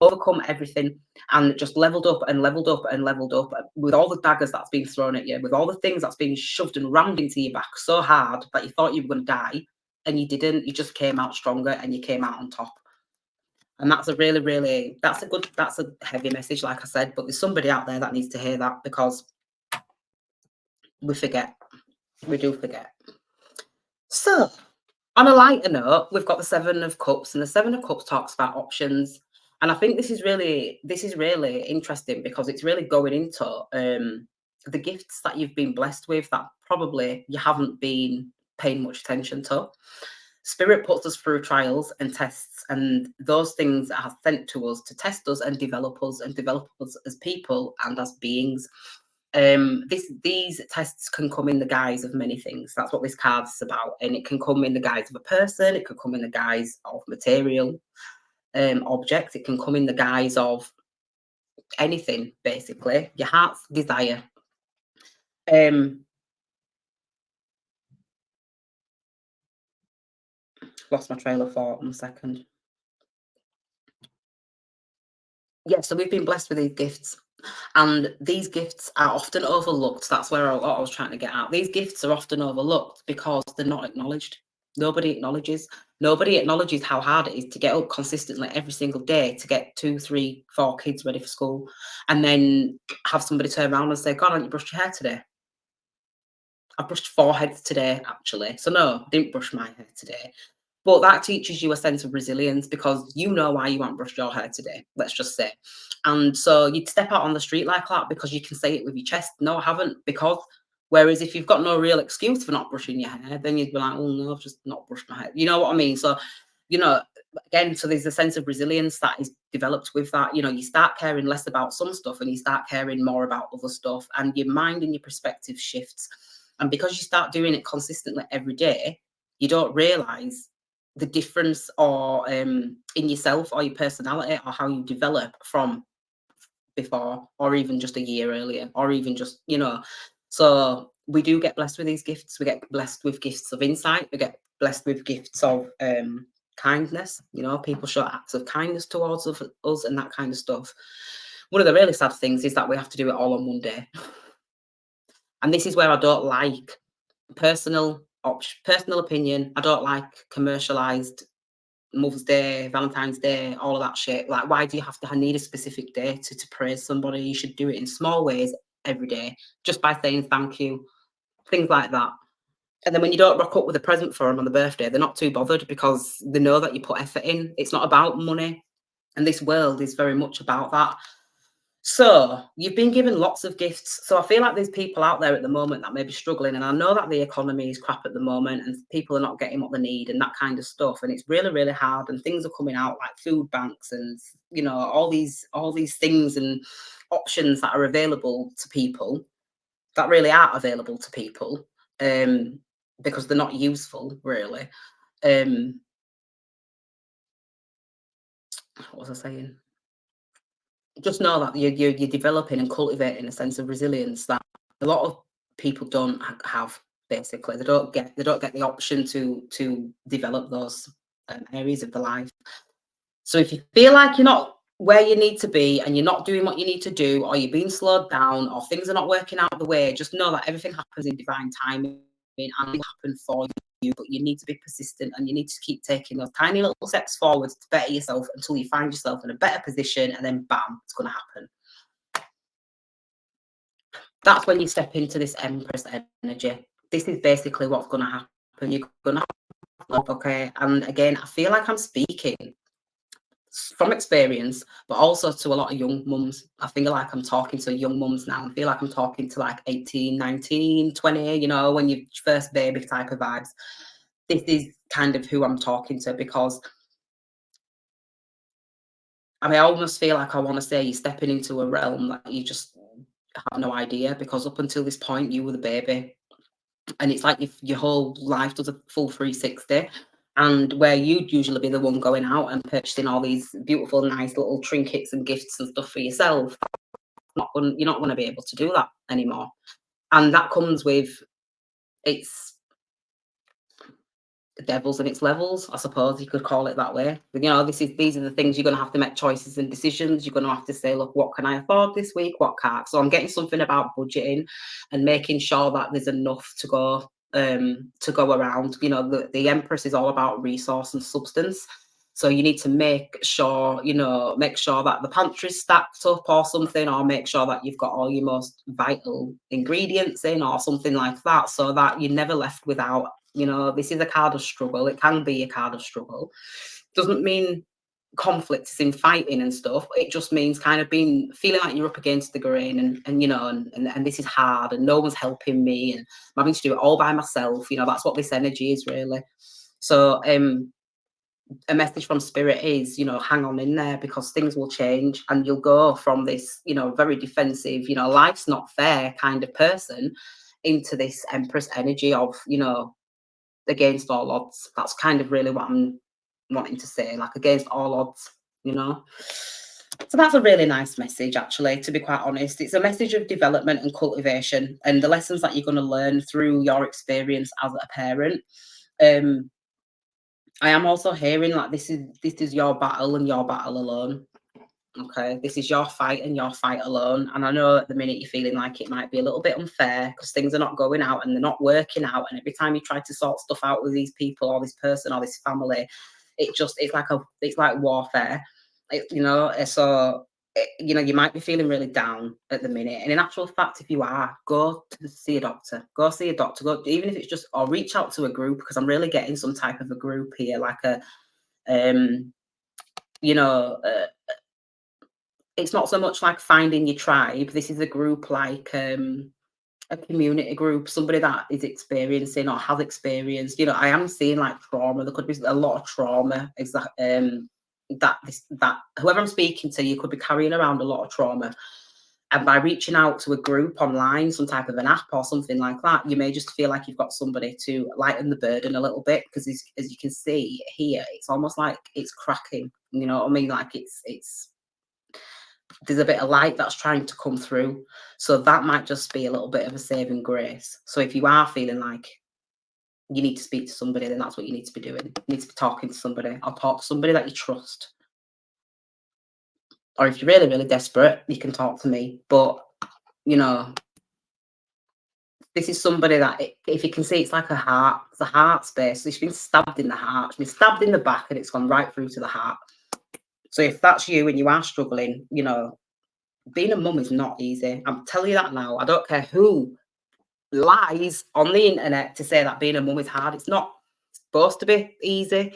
overcome everything, and just leveled up and leveled up and leveled up with all the daggers that's been thrown at you, with all the things that's been shoved and rammed into your back so hard that you thought you were going to die, and you didn't. You just came out stronger and you came out on top. And that's a really, really, that's a heavy message, like I said, but there's somebody out there that needs to hear that because we forget. We do forget. So, on a lighter note, we've got the Seven of Cups, and the Seven of Cups talks about options. And I think this is really interesting because it's really going into the gifts that you've been blessed with that probably you haven't been paying much attention to. Spirit puts us through trials and tests, and those things are sent to us to test us and develop us as people and as beings. These tests can come in the guise of many things. That's what this card's about, and it can come in the guise of a person. It can come in the guise of material objects. It can come in the guise of anything, basically. Your heart's desire. Um, Lost my trail of thought. 1 second. Yeah, so we've been blessed with these gifts. And these gifts are often overlooked. That's where I was trying to get at. These gifts are often overlooked because they're not acknowledged. Nobody acknowledges. Nobody acknowledges how hard it is to get up consistently every single day to get 2, 3, 4 kids ready for school, and then have somebody turn around and say, "God, haven't you brushed your hair today?" I brushed 4 heads today, actually. So no, I didn't brush my hair today. But that teaches you a sense of resilience because you know why you haven't brushed your hair today, let's just say. And so you'd step out on the street like that because you can say it with your chest, no, I haven't, because whereas if you've got no real excuse for not brushing your hair, then you'd be like, oh no, I've just not brushed my hair. You know what I mean? So, you know, again, so there's a sense of resilience that is developed with that. You start caring less about some stuff and you start caring more about other stuff, and your mind and your perspective shifts. And because you start doing it consistently every day, you don't realize the difference or in yourself or your personality or how you develop from before, or even just a year earlier, or even just so we do get blessed with these gifts. We get blessed with gifts of insight. We get blessed with gifts of kindness. People show acts of kindness towards us and that kind of stuff. One of the really sad things is that we have to do it all on one day, and this is where I don't like personal opinion. I don't like commercialized Mother's Day, Valentine's Day, all of that shit. Like, why do you have to need a specific day to praise somebody? You should do it in small ways every day, just by saying thank you, things like that. And then when you don't rock up with a present for them on the birthday, they're not too bothered because they know that you put effort in. It's not about money. And this world is very much about that. So you've been given lots of gifts. So I feel like there's people out there at the moment that may be struggling. And I know that the economy is crap at the moment and people are not getting what they need and that kind of stuff. And it's really, really hard. And things are coming out like food banks and, all these things and options that are available to people that really aren't available to people because they're not useful, really. Um, what was I saying? just know that you're developing and cultivating a sense of resilience that a lot of people don't have. Basically, they don't get the option to develop those areas of the life. So if you feel like you're not where you need to be and you're not doing what you need to do, or you're being slowed down, or things are not working out the way, just know that everything happens in divine timing and it will happen for you. But you need to be persistent and you need to keep taking those tiny little steps forward to better yourself until you find yourself in a better position, and then bam, it's going to happen. That's when you step into this Empress energy. This is basically what's going to happen. You're going to have, okay. And again, I feel like I'm speaking from experience, but also to a lot of young mums. I feel like I'm talking to young mums now. I feel like I'm talking to like 18, 19, 20, you know, when you're first baby type of vibes. This is kind of who I'm talking to, because I mean, I almost feel like I want to say you're stepping into a realm that you just have no idea, because up until this point, you were the baby. And it's like if your whole life does a full 360. And where you'd usually be the one going out and purchasing all these beautiful, nice little trinkets and gifts and stuff for yourself, you're not going to be able to do that anymore. And that comes with its devils and its levels, I suppose you could call it that way. You know, these are the things you're going to have to make choices and decisions. You're going to have to say, look, what can I afford this week? What can't? So I'm getting something about budgeting and making sure that there's enough to go around. You know, the Empress is all about resource and substance. So you need to make sure that the pantry's stacked up or something, or make sure that you've got all your most vital ingredients in or something like that, so that you're never left without. You know, this is a card of struggle. It can be a card of struggle. Doesn't mean conflict is in fighting and stuff. It just means kind of feeling like you're up against the grain, and you know, and this is hard and no one's helping me and I'm having to do it all by myself. You know, that's what this energy is really. So a message from spirit is, you know, hang on in there, because things will change and you'll go from this, you know, very defensive, you know, life's not fair kind of person into this Empress energy of, you know, against all odds. That's kind of really what I'm wanting to say, like against all odds, you know. So that's a really nice message, actually, to be quite honest. It's a message of development and cultivation and the lessons that you're going to learn through your experience as a parent. I am also hearing like this is your battle and your battle alone. Okay, this is your fight and your fight alone. And I know at the minute you're feeling like it might be a little bit unfair because things are not going out and they're not working out. And every time you try to sort stuff out with these people or this person or this family, it's like warfare. You know, so you know, you might be feeling really down at the minute. And in actual fact, if you are, go to see a doctor. Go see a doctor. Go, even if it's just, or reach out to a group, because I'm really getting some type of a group here, like a you know, it's not so much like finding your tribe. This is a group like a community group, somebody that is experiencing or has experienced. You know, I am seeing like trauma. There could be a lot of trauma. That whoever I'm speaking to, you could be carrying around a lot of trauma. And by reaching out to a group online, some type of an app or something like that, you may just feel like you've got somebody to lighten the burden a little bit. Because as you can see here, it's almost like it's cracking. You know what I mean? Like it's there's a bit of light that's trying to come through. So that might just be a little bit of a saving grace. So if you are feeling like you need to speak to somebody, then that's what you need to be doing. You need to be talking to somebody, or talk to somebody that you trust. Or if you're really, really desperate, you can talk to me. But, you know, this is somebody that, if you can see, it's like it's a heart space. So she's been stabbed in the heart. She's been stabbed in the back and it's gone right through to the heart. So if that's you and you are struggling, you know, being a mum is not easy. I'm telling you that now. I don't care who lies on the internet to say that being a mum is hard. It's not supposed to be easy.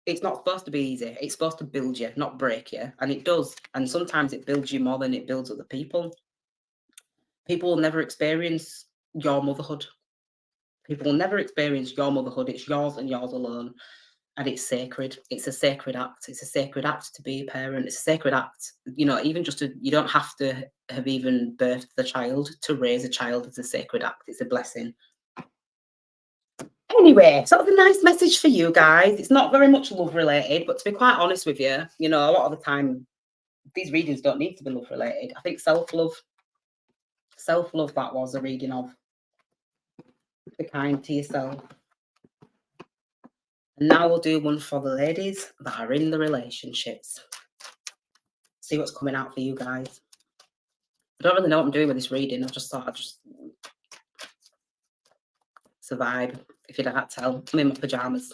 It's not supposed to be easy. It's supposed to build you, not break you. And it does. And sometimes it builds you more than it builds other people. People will never experience your motherhood. People will never experience your motherhood. It's yours and yours alone. And it's sacred. It's a sacred act. It's a sacred act to be a parent. It's a sacred act. You know, even just you don't have to have even birthed the child to raise a child. It's a sacred act. It's a blessing. Anyway, so that was a nice message for you guys. It's not very much love related, but to be quite honest with you, you know, a lot of the time these readings don't need to be love related. I think self-love, that was a reading of. Be kind to yourself. And now we'll do one for the ladies that are in the relationships. See what's coming out for you guys. I don't really know what I'm doing with this reading. I just thought I'd just survive. If you can't tell, I'm in my pajamas.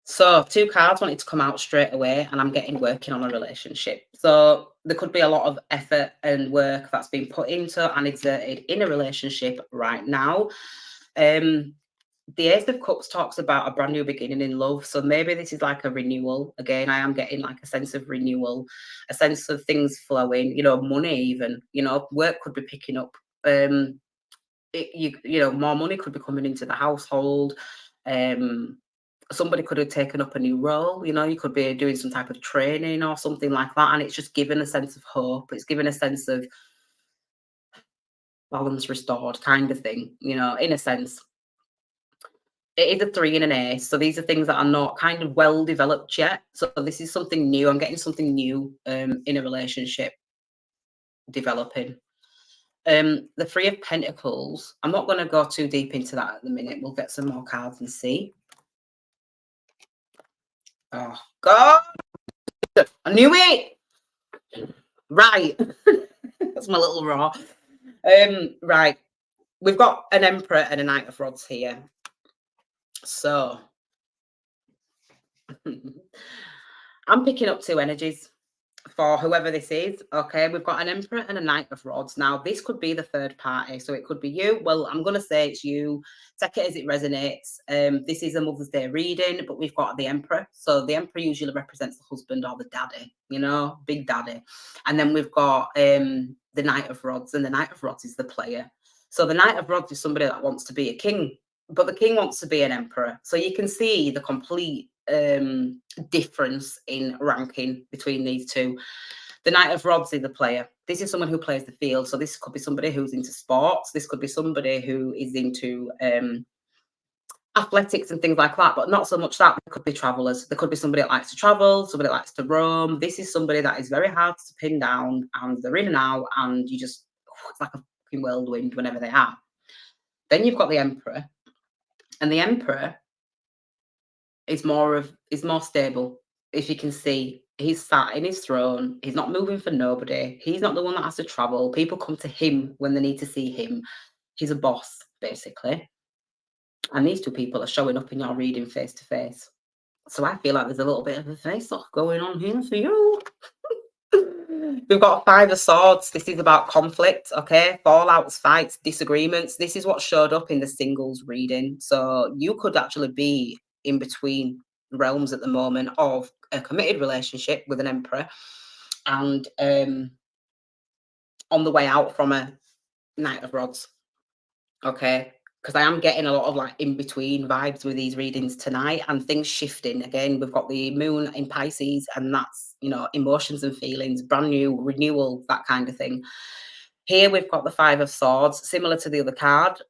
So 2 cards wanted to come out straight away, and I'm getting working on a relationship. So there could be a lot of effort and work that's been put into and exerted in a relationship right now. The Ace of Cups talks about a brand new beginning in love. So maybe this is like a renewal. Again, I am getting like a sense of renewal, a sense of things flowing, money even, work could be picking up. More money could be coming into the household. Somebody could have taken up a new role, you could be doing some type of training or something like that. And it's just given a sense of hope. It's given a sense of balance restored kind of thing, in a sense. It is a 3 and an ace. So these are things that are not kind of well developed yet. So this is something new. I'm getting something new in a relationship developing. The 3 of Pentacles, I'm not going to go too deep into that at the minute. We'll get some more cards and see. Oh, God. I knew it. Right. That's my little raw. Right. We've got an Emperor and a Knight of Rods here. So I'm picking up 2 energies for whoever this is. Okay, we've got an Emperor and a Knight of Rods. Now, this could be the third party, so it could be you. Well, I'm going to say it's you. Take it as it resonates. This is a Mother's Day reading, but we've got the Emperor. So the Emperor usually represents the husband or the daddy, big daddy. And then we've got the Knight of Rods, and the Knight of Rods is the player. So the Knight of Rods is somebody that wants to be a king, but the king wants to be an emperor. So you can see the complete difference in ranking between these two. The Knight of Rods is the player. This is someone who plays the field. So this could be somebody who's into sports. This could be somebody who is into athletics and things like that, but not so much that. There could be travelers. There could be somebody that likes to travel, somebody that likes to roam. This is somebody that is very hard to pin down, and they're in and out, and you just, it's like a fucking whirlwind whenever they are. Then you've got the Emperor, and the Emperor is more stable. If you can see, he's sat in his throne. He's not moving for nobody. He's not the one that has to travel. People come to him when they need to see him. He's a boss, basically. And these 2 people are showing up in your reading face to face. So I feel like there's a little bit of a face-off going on here for you. We've got 5 of Swords. This is about conflict, okay? Fallouts, fights, disagreements. This is what showed up in the singles reading. So you could actually be in between realms at the moment of a committed relationship with an Emperor and on the way out from a Knight of Rods, okay? Because I am getting a lot of like in-between vibes with these readings tonight, and things shifting. Again, we've got the moon in Pisces, and that's, emotions and feelings, brand new, renewal, that kind of thing. Here we've got the 5 of Swords, similar to the other card.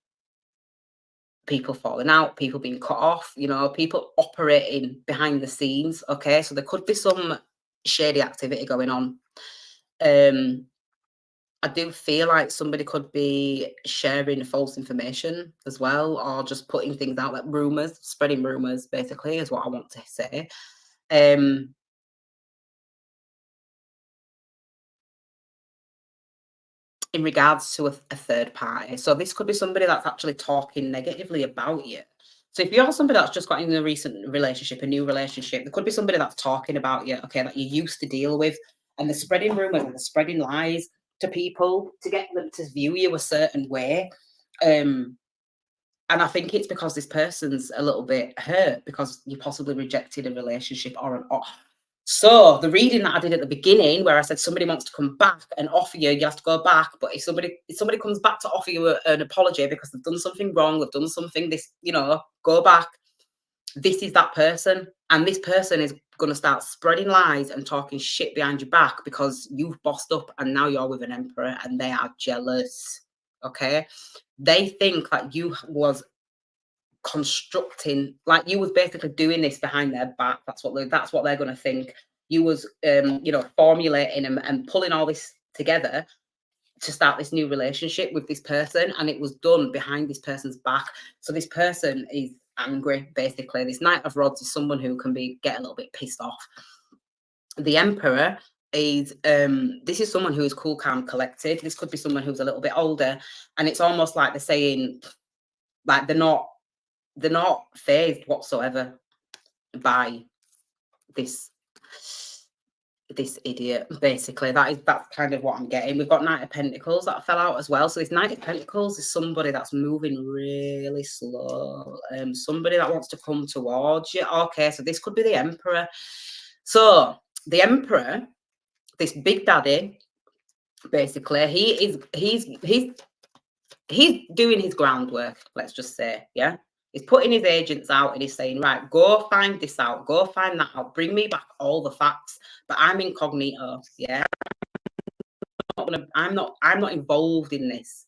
People falling out, people being cut off, people operating behind the scenes, okay? So there could be some shady activity going on. I do feel like somebody could be sharing false information as well, or just putting things out, like rumors, spreading rumors, basically, is what I want to say. In regards to a third party. So this could be somebody that's actually talking negatively about you. So if you're somebody that's just got in a recent relationship, a new relationship, there could be somebody that's talking about you, okay, that you used to deal with, and they're spreading rumors and they're spreading lies to people to get them to view you a certain way. And I think it's because this person's a little bit hurt because you possibly rejected a relationship or an offer. So the reading that I did at the beginning, where I said somebody wants to come back and offer you, you have to go back. But if somebody comes back to offer you an apology because they've done something wrong, they've done something, go back. This is that person, and this person is going to start spreading lies and talking shit behind your back because you've bossed up and now you're with an Emperor, and they are jealous. Okay, they think that you was constructing, like you was basically doing this behind their back. That's what they're going to think. you was formulating and pulling all this together to start this new relationship with this person, and it was done behind this person's back. So this person is angry, basically. This Knight of Rods is someone who can get a little bit pissed off. The Emperor is this is someone who is cool, calm, collected. This could be someone who's a little bit older, and it's almost like they're saying, like, they're not phased whatsoever by this idiot. Basically, that's kind of what I'm getting. We've got Knight of Pentacles that fell out as well. So this Knight of Pentacles is somebody that's moving really slow, somebody that wants to come towards you. Okay, so this could be the Emperor. So the Emperor, this big daddy, basically, he's doing his groundwork, let's just say. Yeah, he's putting his agents out and he's saying, right, go find this out, go find that out, bring me back all the facts, but I'm incognito. Yeah, I'm not involved in this.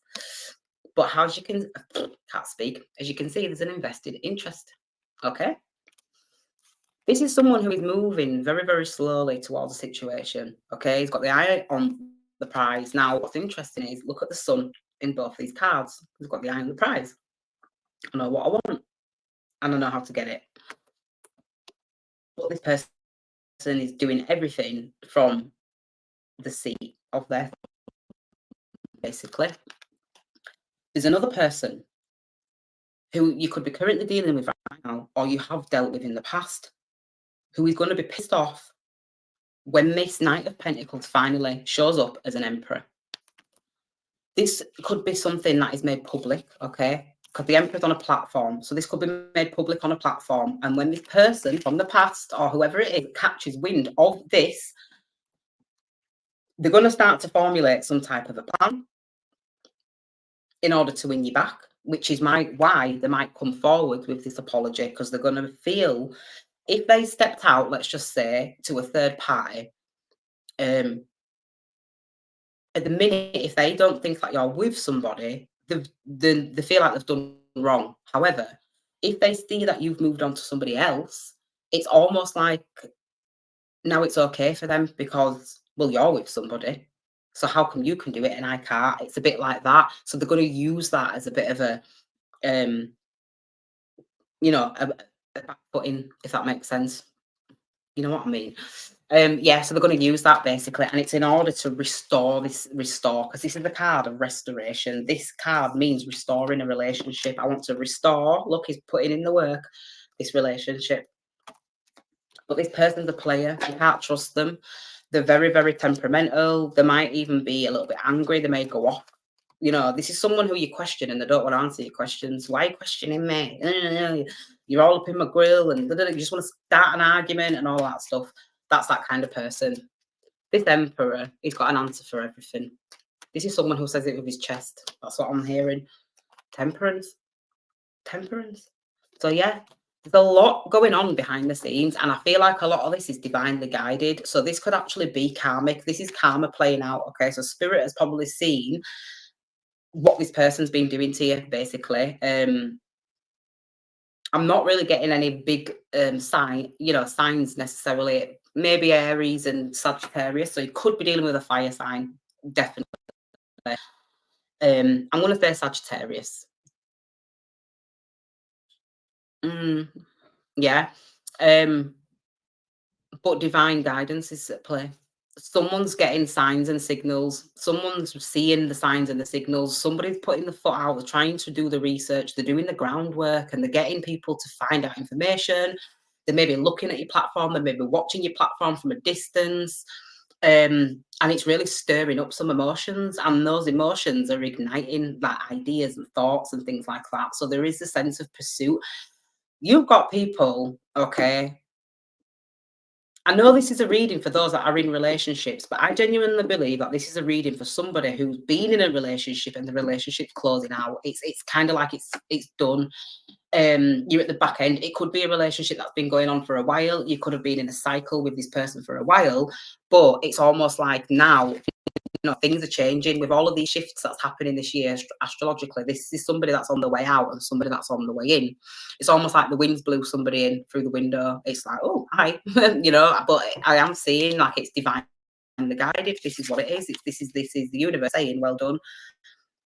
But as you can can't speak, as you can see, there's an invested interest. Okay, this is someone who is moving very, very slowly towards a situation. Okay, he's got the eye on the prize. Now, what's interesting is look at the sun in both these cards. He's got the eye on the prize. I know what I want, and I know how to get it. But this person is doing everything from the seat of their, basically. There's another person who you could be currently dealing with right now, or you have dealt with in the past, who is going to be pissed off when this Knight of Pentacles finally shows up as an Emperor. This could be something that is made public, okay? Because the Emperor's on a platform. So this could be made public on a platform. And when this person from the past, or whoever it is, catches wind of this, they're going to start to formulate some type of a plan in order to win you back, which is why they might come forward with this apology, because they're going to feel, if they stepped out, let's just say, to a third party, at the minute, if they don't think that you're with somebody, they feel like they've done wrong. However, if they see that you've moved on to somebody else, it's almost like now it's okay for them because, well, you're with somebody. So how come you can do it and I can't? It's a bit like that. So they're going to use that as a bit of a, a back-footing, if that makes sense. You know what I mean? Yeah, so they're going to use that basically, and it's in order to restore, because this is the card of restoration. This card means restoring a relationship. I want to restore. Look, he's putting in the work, this relationship. But this person's a player. You can't trust them. They're very, very temperamental. They might even be a little bit angry. They may go off. This is someone who you question and they don't want to answer your questions. Why are you questioning me? You're all up in my grill and you just want to start an argument and all that stuff. That's that kind of person. This Emperor, he's got an answer for everything. This is someone who says it with his chest. That's what I'm hearing. Temperance. So yeah, there's a lot going on behind the scenes, and I feel like a lot of this is divinely guided. So this could actually be karmic. This is karma playing out. Okay, so Spirit has probably seen what this person's been doing to you, basically. I'm not really getting any big signs necessarily. Maybe Aries and Sagittarius. So you could be dealing with a fire sign, definitely. I'm going to say Sagittarius. Yeah. But divine guidance is at play. Someone's getting signs and signals. Someone's seeing the signs and the signals. Somebody's putting the foot out. They're trying to do the research. They're doing the groundwork, and they're getting people to find out information. They may be looking at your platform. They may be watching your platform from a distance. And it's really stirring up some emotions. And those emotions are igniting like ideas and thoughts and things like that. So there is a sense of pursuit. You've got people, okay, I know this is a reading for those that are in relationships, but I genuinely believe that this is a reading for somebody who's been in a relationship and the relationship's closing out. It's kind of like it's done. You're at the back end. It could be a relationship that's been going on for a while. You could have been in a cycle with this person for a while, but it's almost like now things are changing with all of these shifts that's happening this year astrologically. This is somebody that's on the way out and somebody that's on the way in. It's almost like the winds blew somebody in through the window. It's like, oh, hi, but I am seeing like it's divine the guided. This is what it is. This is the universe saying, well done,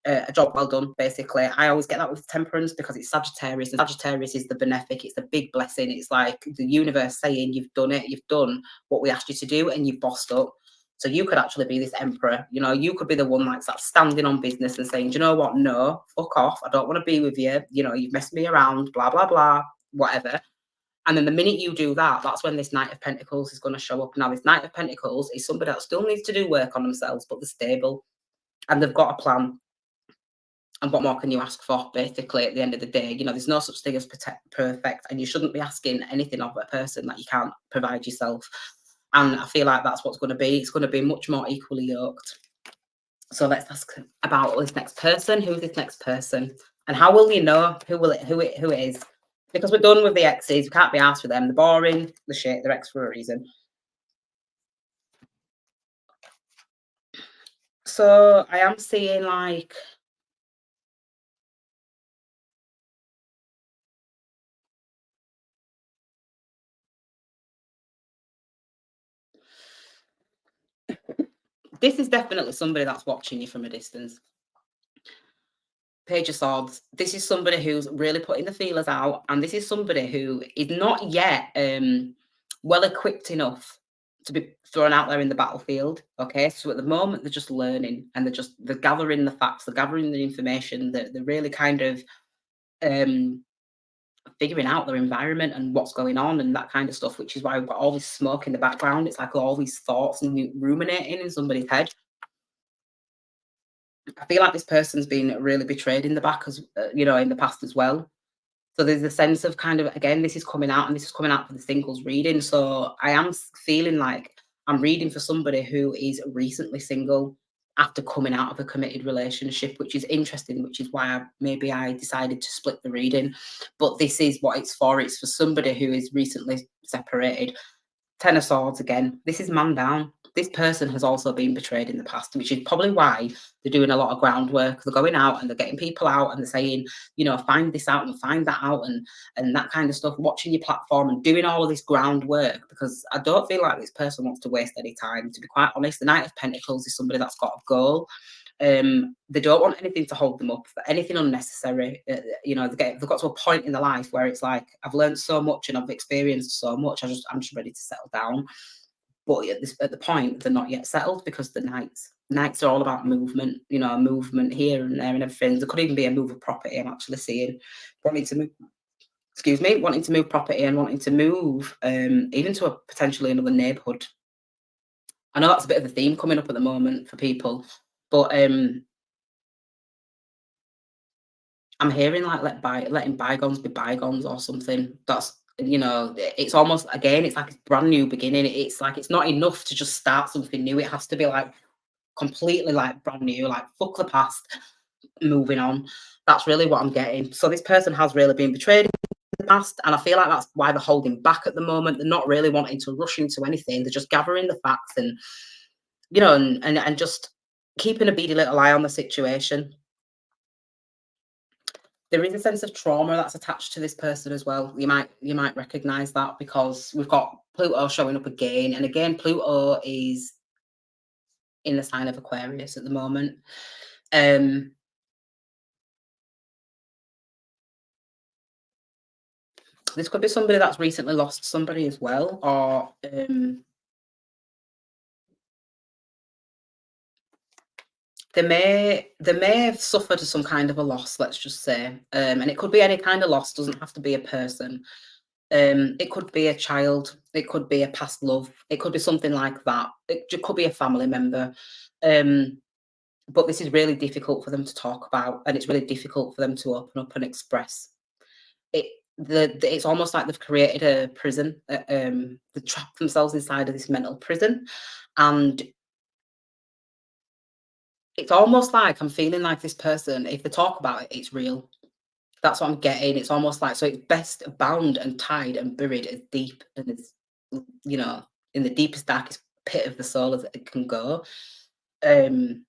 a job well done. Basically, I always get that with temperance because it's Sagittarius, and Sagittarius is the benefic. It's the big blessing. It's like the universe saying, you've done it. You've done what we asked you to do, and you've bossed up. So you could actually be this emperor. You could be the one like that's standing on business and saying, do you know what? No, fuck off. I don't want to be with you. You've messed me around. Blah blah blah. Whatever. And then the minute you do that, that's when this Knight of Pentacles is going to show up. Now, this Knight of Pentacles is somebody that still needs to do work on themselves, but they're stable and they've got a plan. And what more can you ask for, basically, at the end of the day? There's no such thing as perfect, and you shouldn't be asking anything of a person that you can't provide yourself. And I feel like that's what's going to be. It's going to be much more equally yoked. So let's ask about this next person. Who's this next person? And how will you know who it is? Because we're done with the exes. We can't be asked for them. They're boring. They're shit. They're ex for a reason. So I am seeing like... This is definitely somebody that's watching you from a distance. Page of Swords. This is somebody who's really putting the feelers out, and this is somebody who is not yet well equipped enough to be thrown out there in the battlefield. Okay, so at the moment they're just learning, and they're gathering the facts, they're gathering the information, they're really kind of figuring out their environment and what's going on and that kind of stuff, which is why we've got all this smoke in the background. It's like all these thoughts and ruminating in somebody's head. I feel like this person's been really betrayed in the back, as in the past as well. So there's a sense of kind of, again, this is coming out, and this is coming out for the singles reading. So I am feeling like I'm reading for somebody who is recently single after coming out of a committed relationship, which is interesting, which is why maybe I decided to split the reading. But this is what it's for. It's for somebody who is recently separated. Ten of Swords again. This is man down. This person has also been betrayed in the past, which is probably why they're doing a lot of groundwork. They're going out and they're getting people out and they're saying, find this out and find that out and that kind of stuff, watching your platform and doing all of this groundwork, because I don't feel like this person wants to waste any time, to be quite honest. The Knight of Pentacles is somebody that's got a goal. They don't want anything to hold them up, anything unnecessary. They've got to a point in their life where it's like, I've learned so much and I've experienced so much. I'm just ready to settle down. But at the point, they're not yet settled, because the Knights are all about movement, movement here and there and everything. There could even be a move of property. I'm actually seeing wanting to move property and wanting to move even to potentially another neighborhood. I know that's a bit of a theme coming up at the moment for people, but I'm hearing like letting bygones be bygones or something. That's, it's almost, again, it's like it's brand new beginning. It's like it's not enough to just start something new. It has to be like completely like brand new, like fuck the past, moving on. That's really what I'm getting. So this person has really been betrayed in the past, and I feel like that's why they're holding back at the moment. They're not really wanting to rush into anything. They're just gathering the facts and and just keeping a beady little eye on the situation. There is a sense of trauma that's attached to this person as well. You might recognize that, because we've got Pluto showing up again, and again Pluto is in the sign of Aquarius at the moment. This could be somebody that's recently lost somebody as well, or they may have suffered some kind of a loss, let's just say, and it could be any kind of loss. Doesn't have to be a person. It could be a child, it could be a past love, it could be something like that. It could be a family member. But this is really difficult for them to talk about, and it's really difficult for them to open up and express it. It's almost like they've created a prison. They trap themselves inside of this mental prison, and it's almost like I'm feeling like this person, if they talk about it, it's real. That's what I'm getting. It's almost like, so it's best bound and tied and buried as deep and as, in the deepest, darkest pit of the soul as it can go. Um,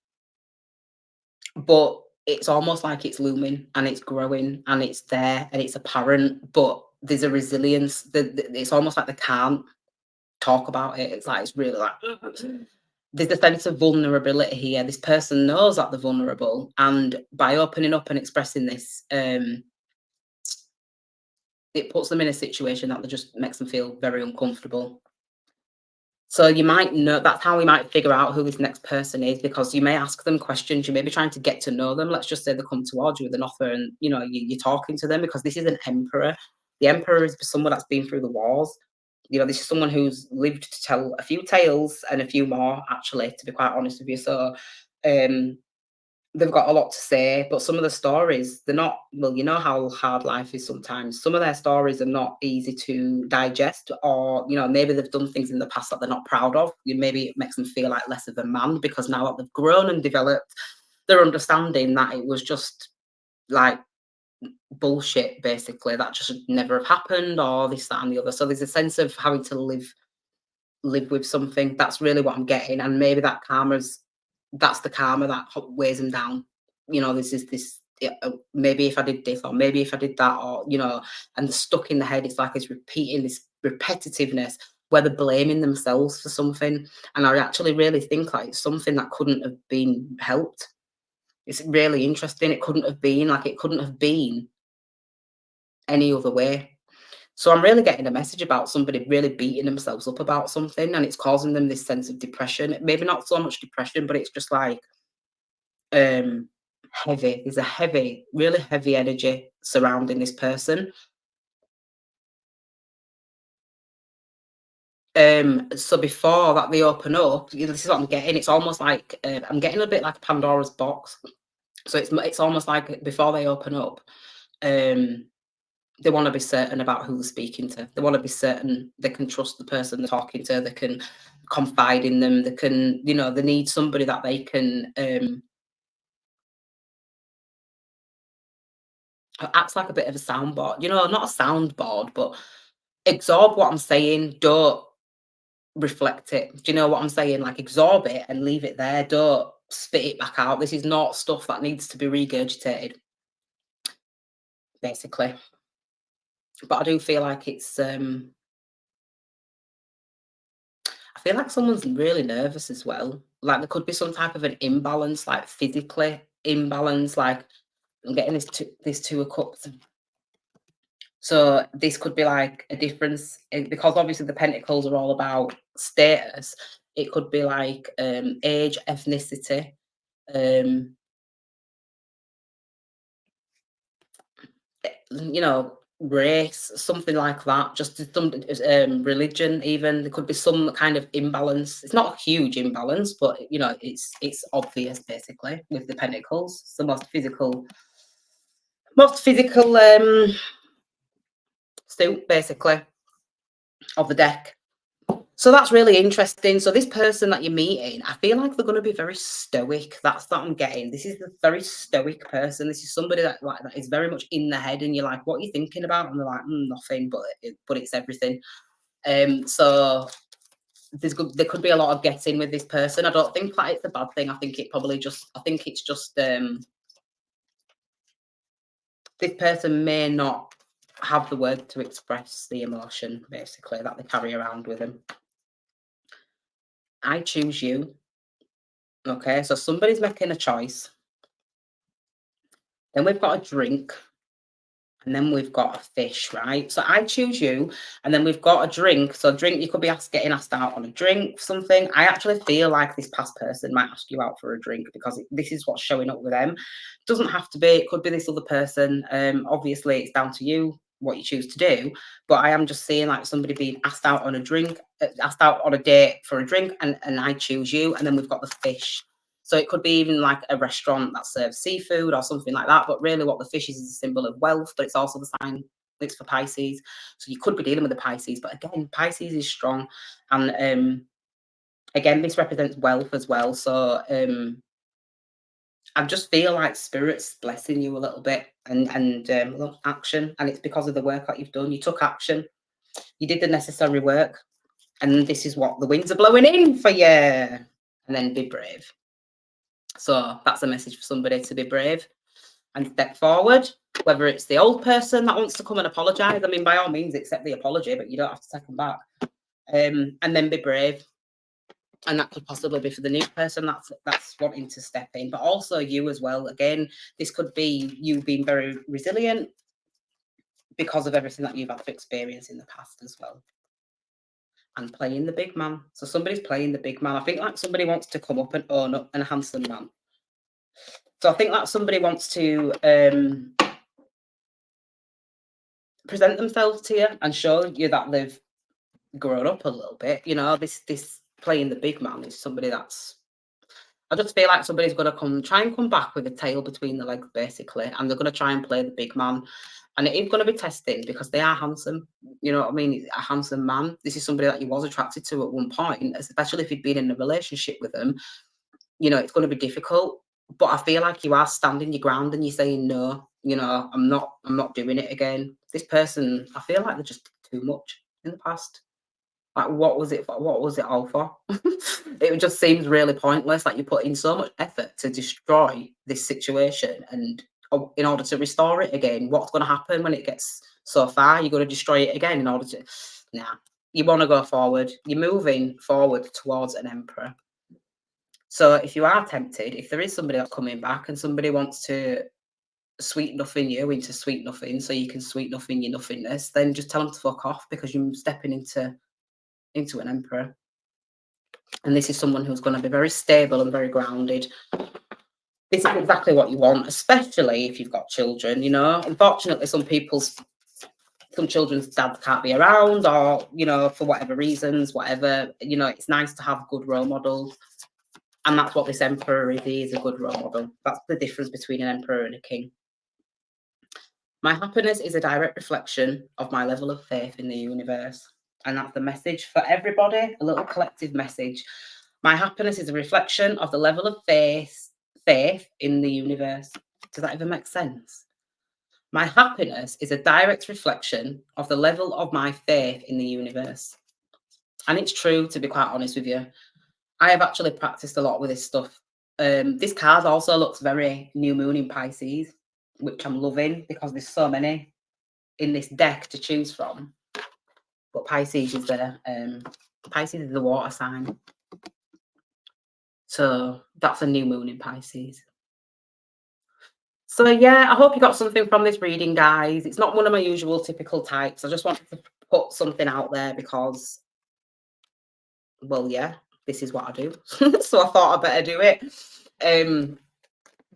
but it's almost like it's looming and it's growing and it's there and it's apparent, but there's a resilience. It's almost like they can't talk about it. It's like it's really like there's a sense of vulnerability here. This person knows that they're vulnerable, and by opening up and expressing this, it puts them in a situation that just makes them feel very uncomfortable. So you might know that's how we might figure out who this next person is, because you may ask them questions, you may be trying to get to know them. Let's just say they come towards you with an offer and you're talking to them, because this is an emperor. The emperor is someone that's been through the wars. This is someone who's lived to tell a few tales and a few more, actually, to be quite honest with you. So um they've got a lot to say, but some of the stories, they're not, well, you know how hard life is sometimes. Some of their stories are not easy to digest, or, maybe they've done things in the past that they're not proud of. Maybe it makes them feel like less of a man, because now that they've grown and developed, they're understanding that it was just like bullshit, basically, that just should never have happened, or this, that, and the other. So there's a sense of having to live with something. That's really what I'm getting. And maybe that's the karma that weighs them down. This is this. Yeah, maybe if I did this, or maybe if I did that, or and stuck in the head. It's like it's repeating this repetitiveness where they're blaming themselves for something. And I actually really think like it's something that couldn't have been helped. It's really interesting. It couldn't have been any other way. So I'm really getting a message about somebody really beating themselves up about something, and it's causing them this sense of depression. Maybe not so much depression, but it's just like um heavy. There's a heavy, really heavy energy surrounding this person. So before that they open up, this is what I'm getting. It's almost like I'm getting a bit like Pandora's box. So it's almost like before they open up, um, they want to be certain about who they're speaking to. They want to be certain they can trust the person they're talking to. They can confide in them. They can, they need somebody that they can acts like a bit of a soundboard. Not a soundboard, but absorb what I'm saying. Don't reflect it. Do you know what I'm saying? Like absorb it and leave it there. Don't spit it back out. This is not stuff that needs to be regurgitated, basically. But I do feel like I feel like someone's really nervous as well. Like there could be some type of an imbalance, like physically imbalance. Like I'm getting this two of cups. So this could be like a difference because obviously the pentacles are all about status. It could be like age, ethnicity, um, race, something like that. Just some religion, even there could be some kind of imbalance. It's not a huge imbalance, but it's obvious basically with the pentacles. It's the most physical suit basically of the deck. So that's really interesting. So this person that you're meeting, I feel like they're going to be very stoic. That's what I'm getting. This is a very stoic person. This is somebody that is very much in the head, and you're like, "What are you thinking about?" And they're like, "Nothing," but it's everything. So there could be a lot of getting with this person. I don't think that it's a bad thing. I think it's just this person may not have the word to express the emotion basically that they carry around with them. I choose you. Okay, so somebody's making a choice. Then we've got a drink, and then we've got a fish, right? So I choose you, and then we've got a drink. So drink, you could be getting asked out on a drink, something. I actually feel like this past person might ask you out for a drink because this is what's showing up with them. It doesn't have to be. It could be this other person. Obviously, it's down to you what you choose to do. But I am just seeing like somebody being asked out on a drink, asked out on a date for a drink, and I choose you, and then we've got the fish. So it could be even like a restaurant that serves seafood or something like that. But really, what the fish is a symbol of wealth, but it's also the sign it's for Pisces. So you could be dealing with the Pisces. But again, Pisces is strong. And again, this represents wealth as well. So I just feel like spirit's blessing you a little bit and look, action. And it's because of the work that you've done. You took action. You did the necessary work. And this is what the winds are blowing in for you. And then be brave. So that's a message for somebody to be brave and step forward, whether it's the old person that wants to come and apologise. I mean, by all means, accept the apology, but you don't have to take them back. And then be brave. And that could possibly be for the new person that's wanting to step in, but also you as well. Again, this could be you being very resilient because of everything that you've had to experience in the past as well. And playing the big man. So somebody's playing the big man. I think like somebody wants to come up and own up, and a handsome man. So I think that somebody wants to present themselves to you and show you that they've grown up a little bit. You know, this playing the big man is somebody that's. I just feel like somebody's going to try and come back with a tail between the legs, basically, and they're going to try and play the big man. And it is going to be testing because they are handsome. You know what I mean? A handsome man. This is somebody that you was attracted to at one point, especially if you'd been in a relationship with them. You know, it's going to be difficult. But I feel like you are standing your ground and you're saying no. You know, I'm not doing it again. This person, I feel like they're just too much in the past. Like, what was it for? What was it all for? It just seems really pointless. Like, you put in so much effort to destroy this situation, and in order to restore it again, what's going to happen when it gets so far? You're going to destroy it again in order to. Nah, you want to go forward. You're moving forward towards an emperor. So if you are tempted, if there is somebody that's coming back and somebody wants to sweet nothing you into sweet nothing, so you can sweet nothing your nothingness, then just tell them to fuck off, because you're stepping into an emperor. And this is someone who's going to be very stable and very grounded. This is exactly what you want, especially if you've got children. You know, unfortunately, some children's dads can't be around, or, you know, for whatever reasons, whatever, you know, it's nice to have good role models. And that's what this emperor is. He is a good role model. That's the difference between an emperor and a king. My happiness is a direct reflection of my level of faith in the universe. And that's the message for everybody, a little collective message. My happiness is a reflection of the level of faith in the universe. Does that even make sense? My happiness is a direct reflection of the level of my faith in the universe. And it's true, to be quite honest with you. I have actually practiced a lot with this stuff. This card also looks very new moon in Pisces, which I'm loving because there's so many in this deck to choose from. But Pisces is Pisces is the water sign. So that's a new moon in Pisces. So yeah, I hope you got something from this reading, guys. It's not one of my usual typical types. I just wanted to put something out there because, well, yeah, this is what I do. So I thought I better do it.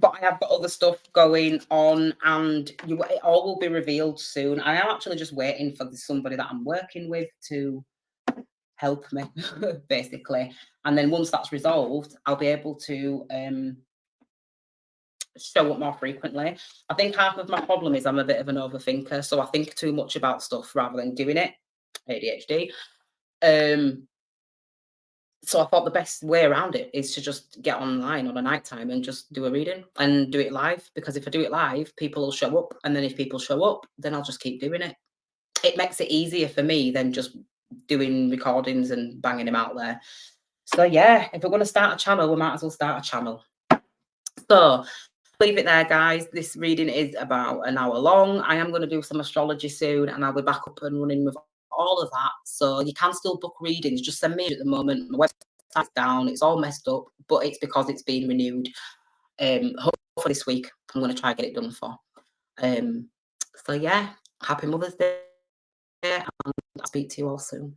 But I have got other stuff going on, and it all will be revealed soon. I am actually just waiting for somebody that I'm working with to help me, basically. And then once that's resolved, I'll be able to show up more frequently. I think half of my problem is I'm a bit of an overthinker, so I think too much about stuff rather than doing it. ADHD. So I thought the best way around it is to just get online on a night time and just do a reading and do it live, because if I do it live, people will show up, and then if people show up, then I'll just keep doing it. It makes it easier for me than just doing recordings and banging them out there. So yeah, if we're going to start a channel, we might as well start a channel. So leave it there, guys. This reading is about an hour long. I am going to do some astrology soon, and I'll be back up and running with all of that. So you can still book readings. Just send me at the moment. My website's down. It's all messed up, but it's because it's been renewed. Hopefully this week I'm going to try and get it done for. So yeah, happy Mother's Day, and I'll speak to you all soon.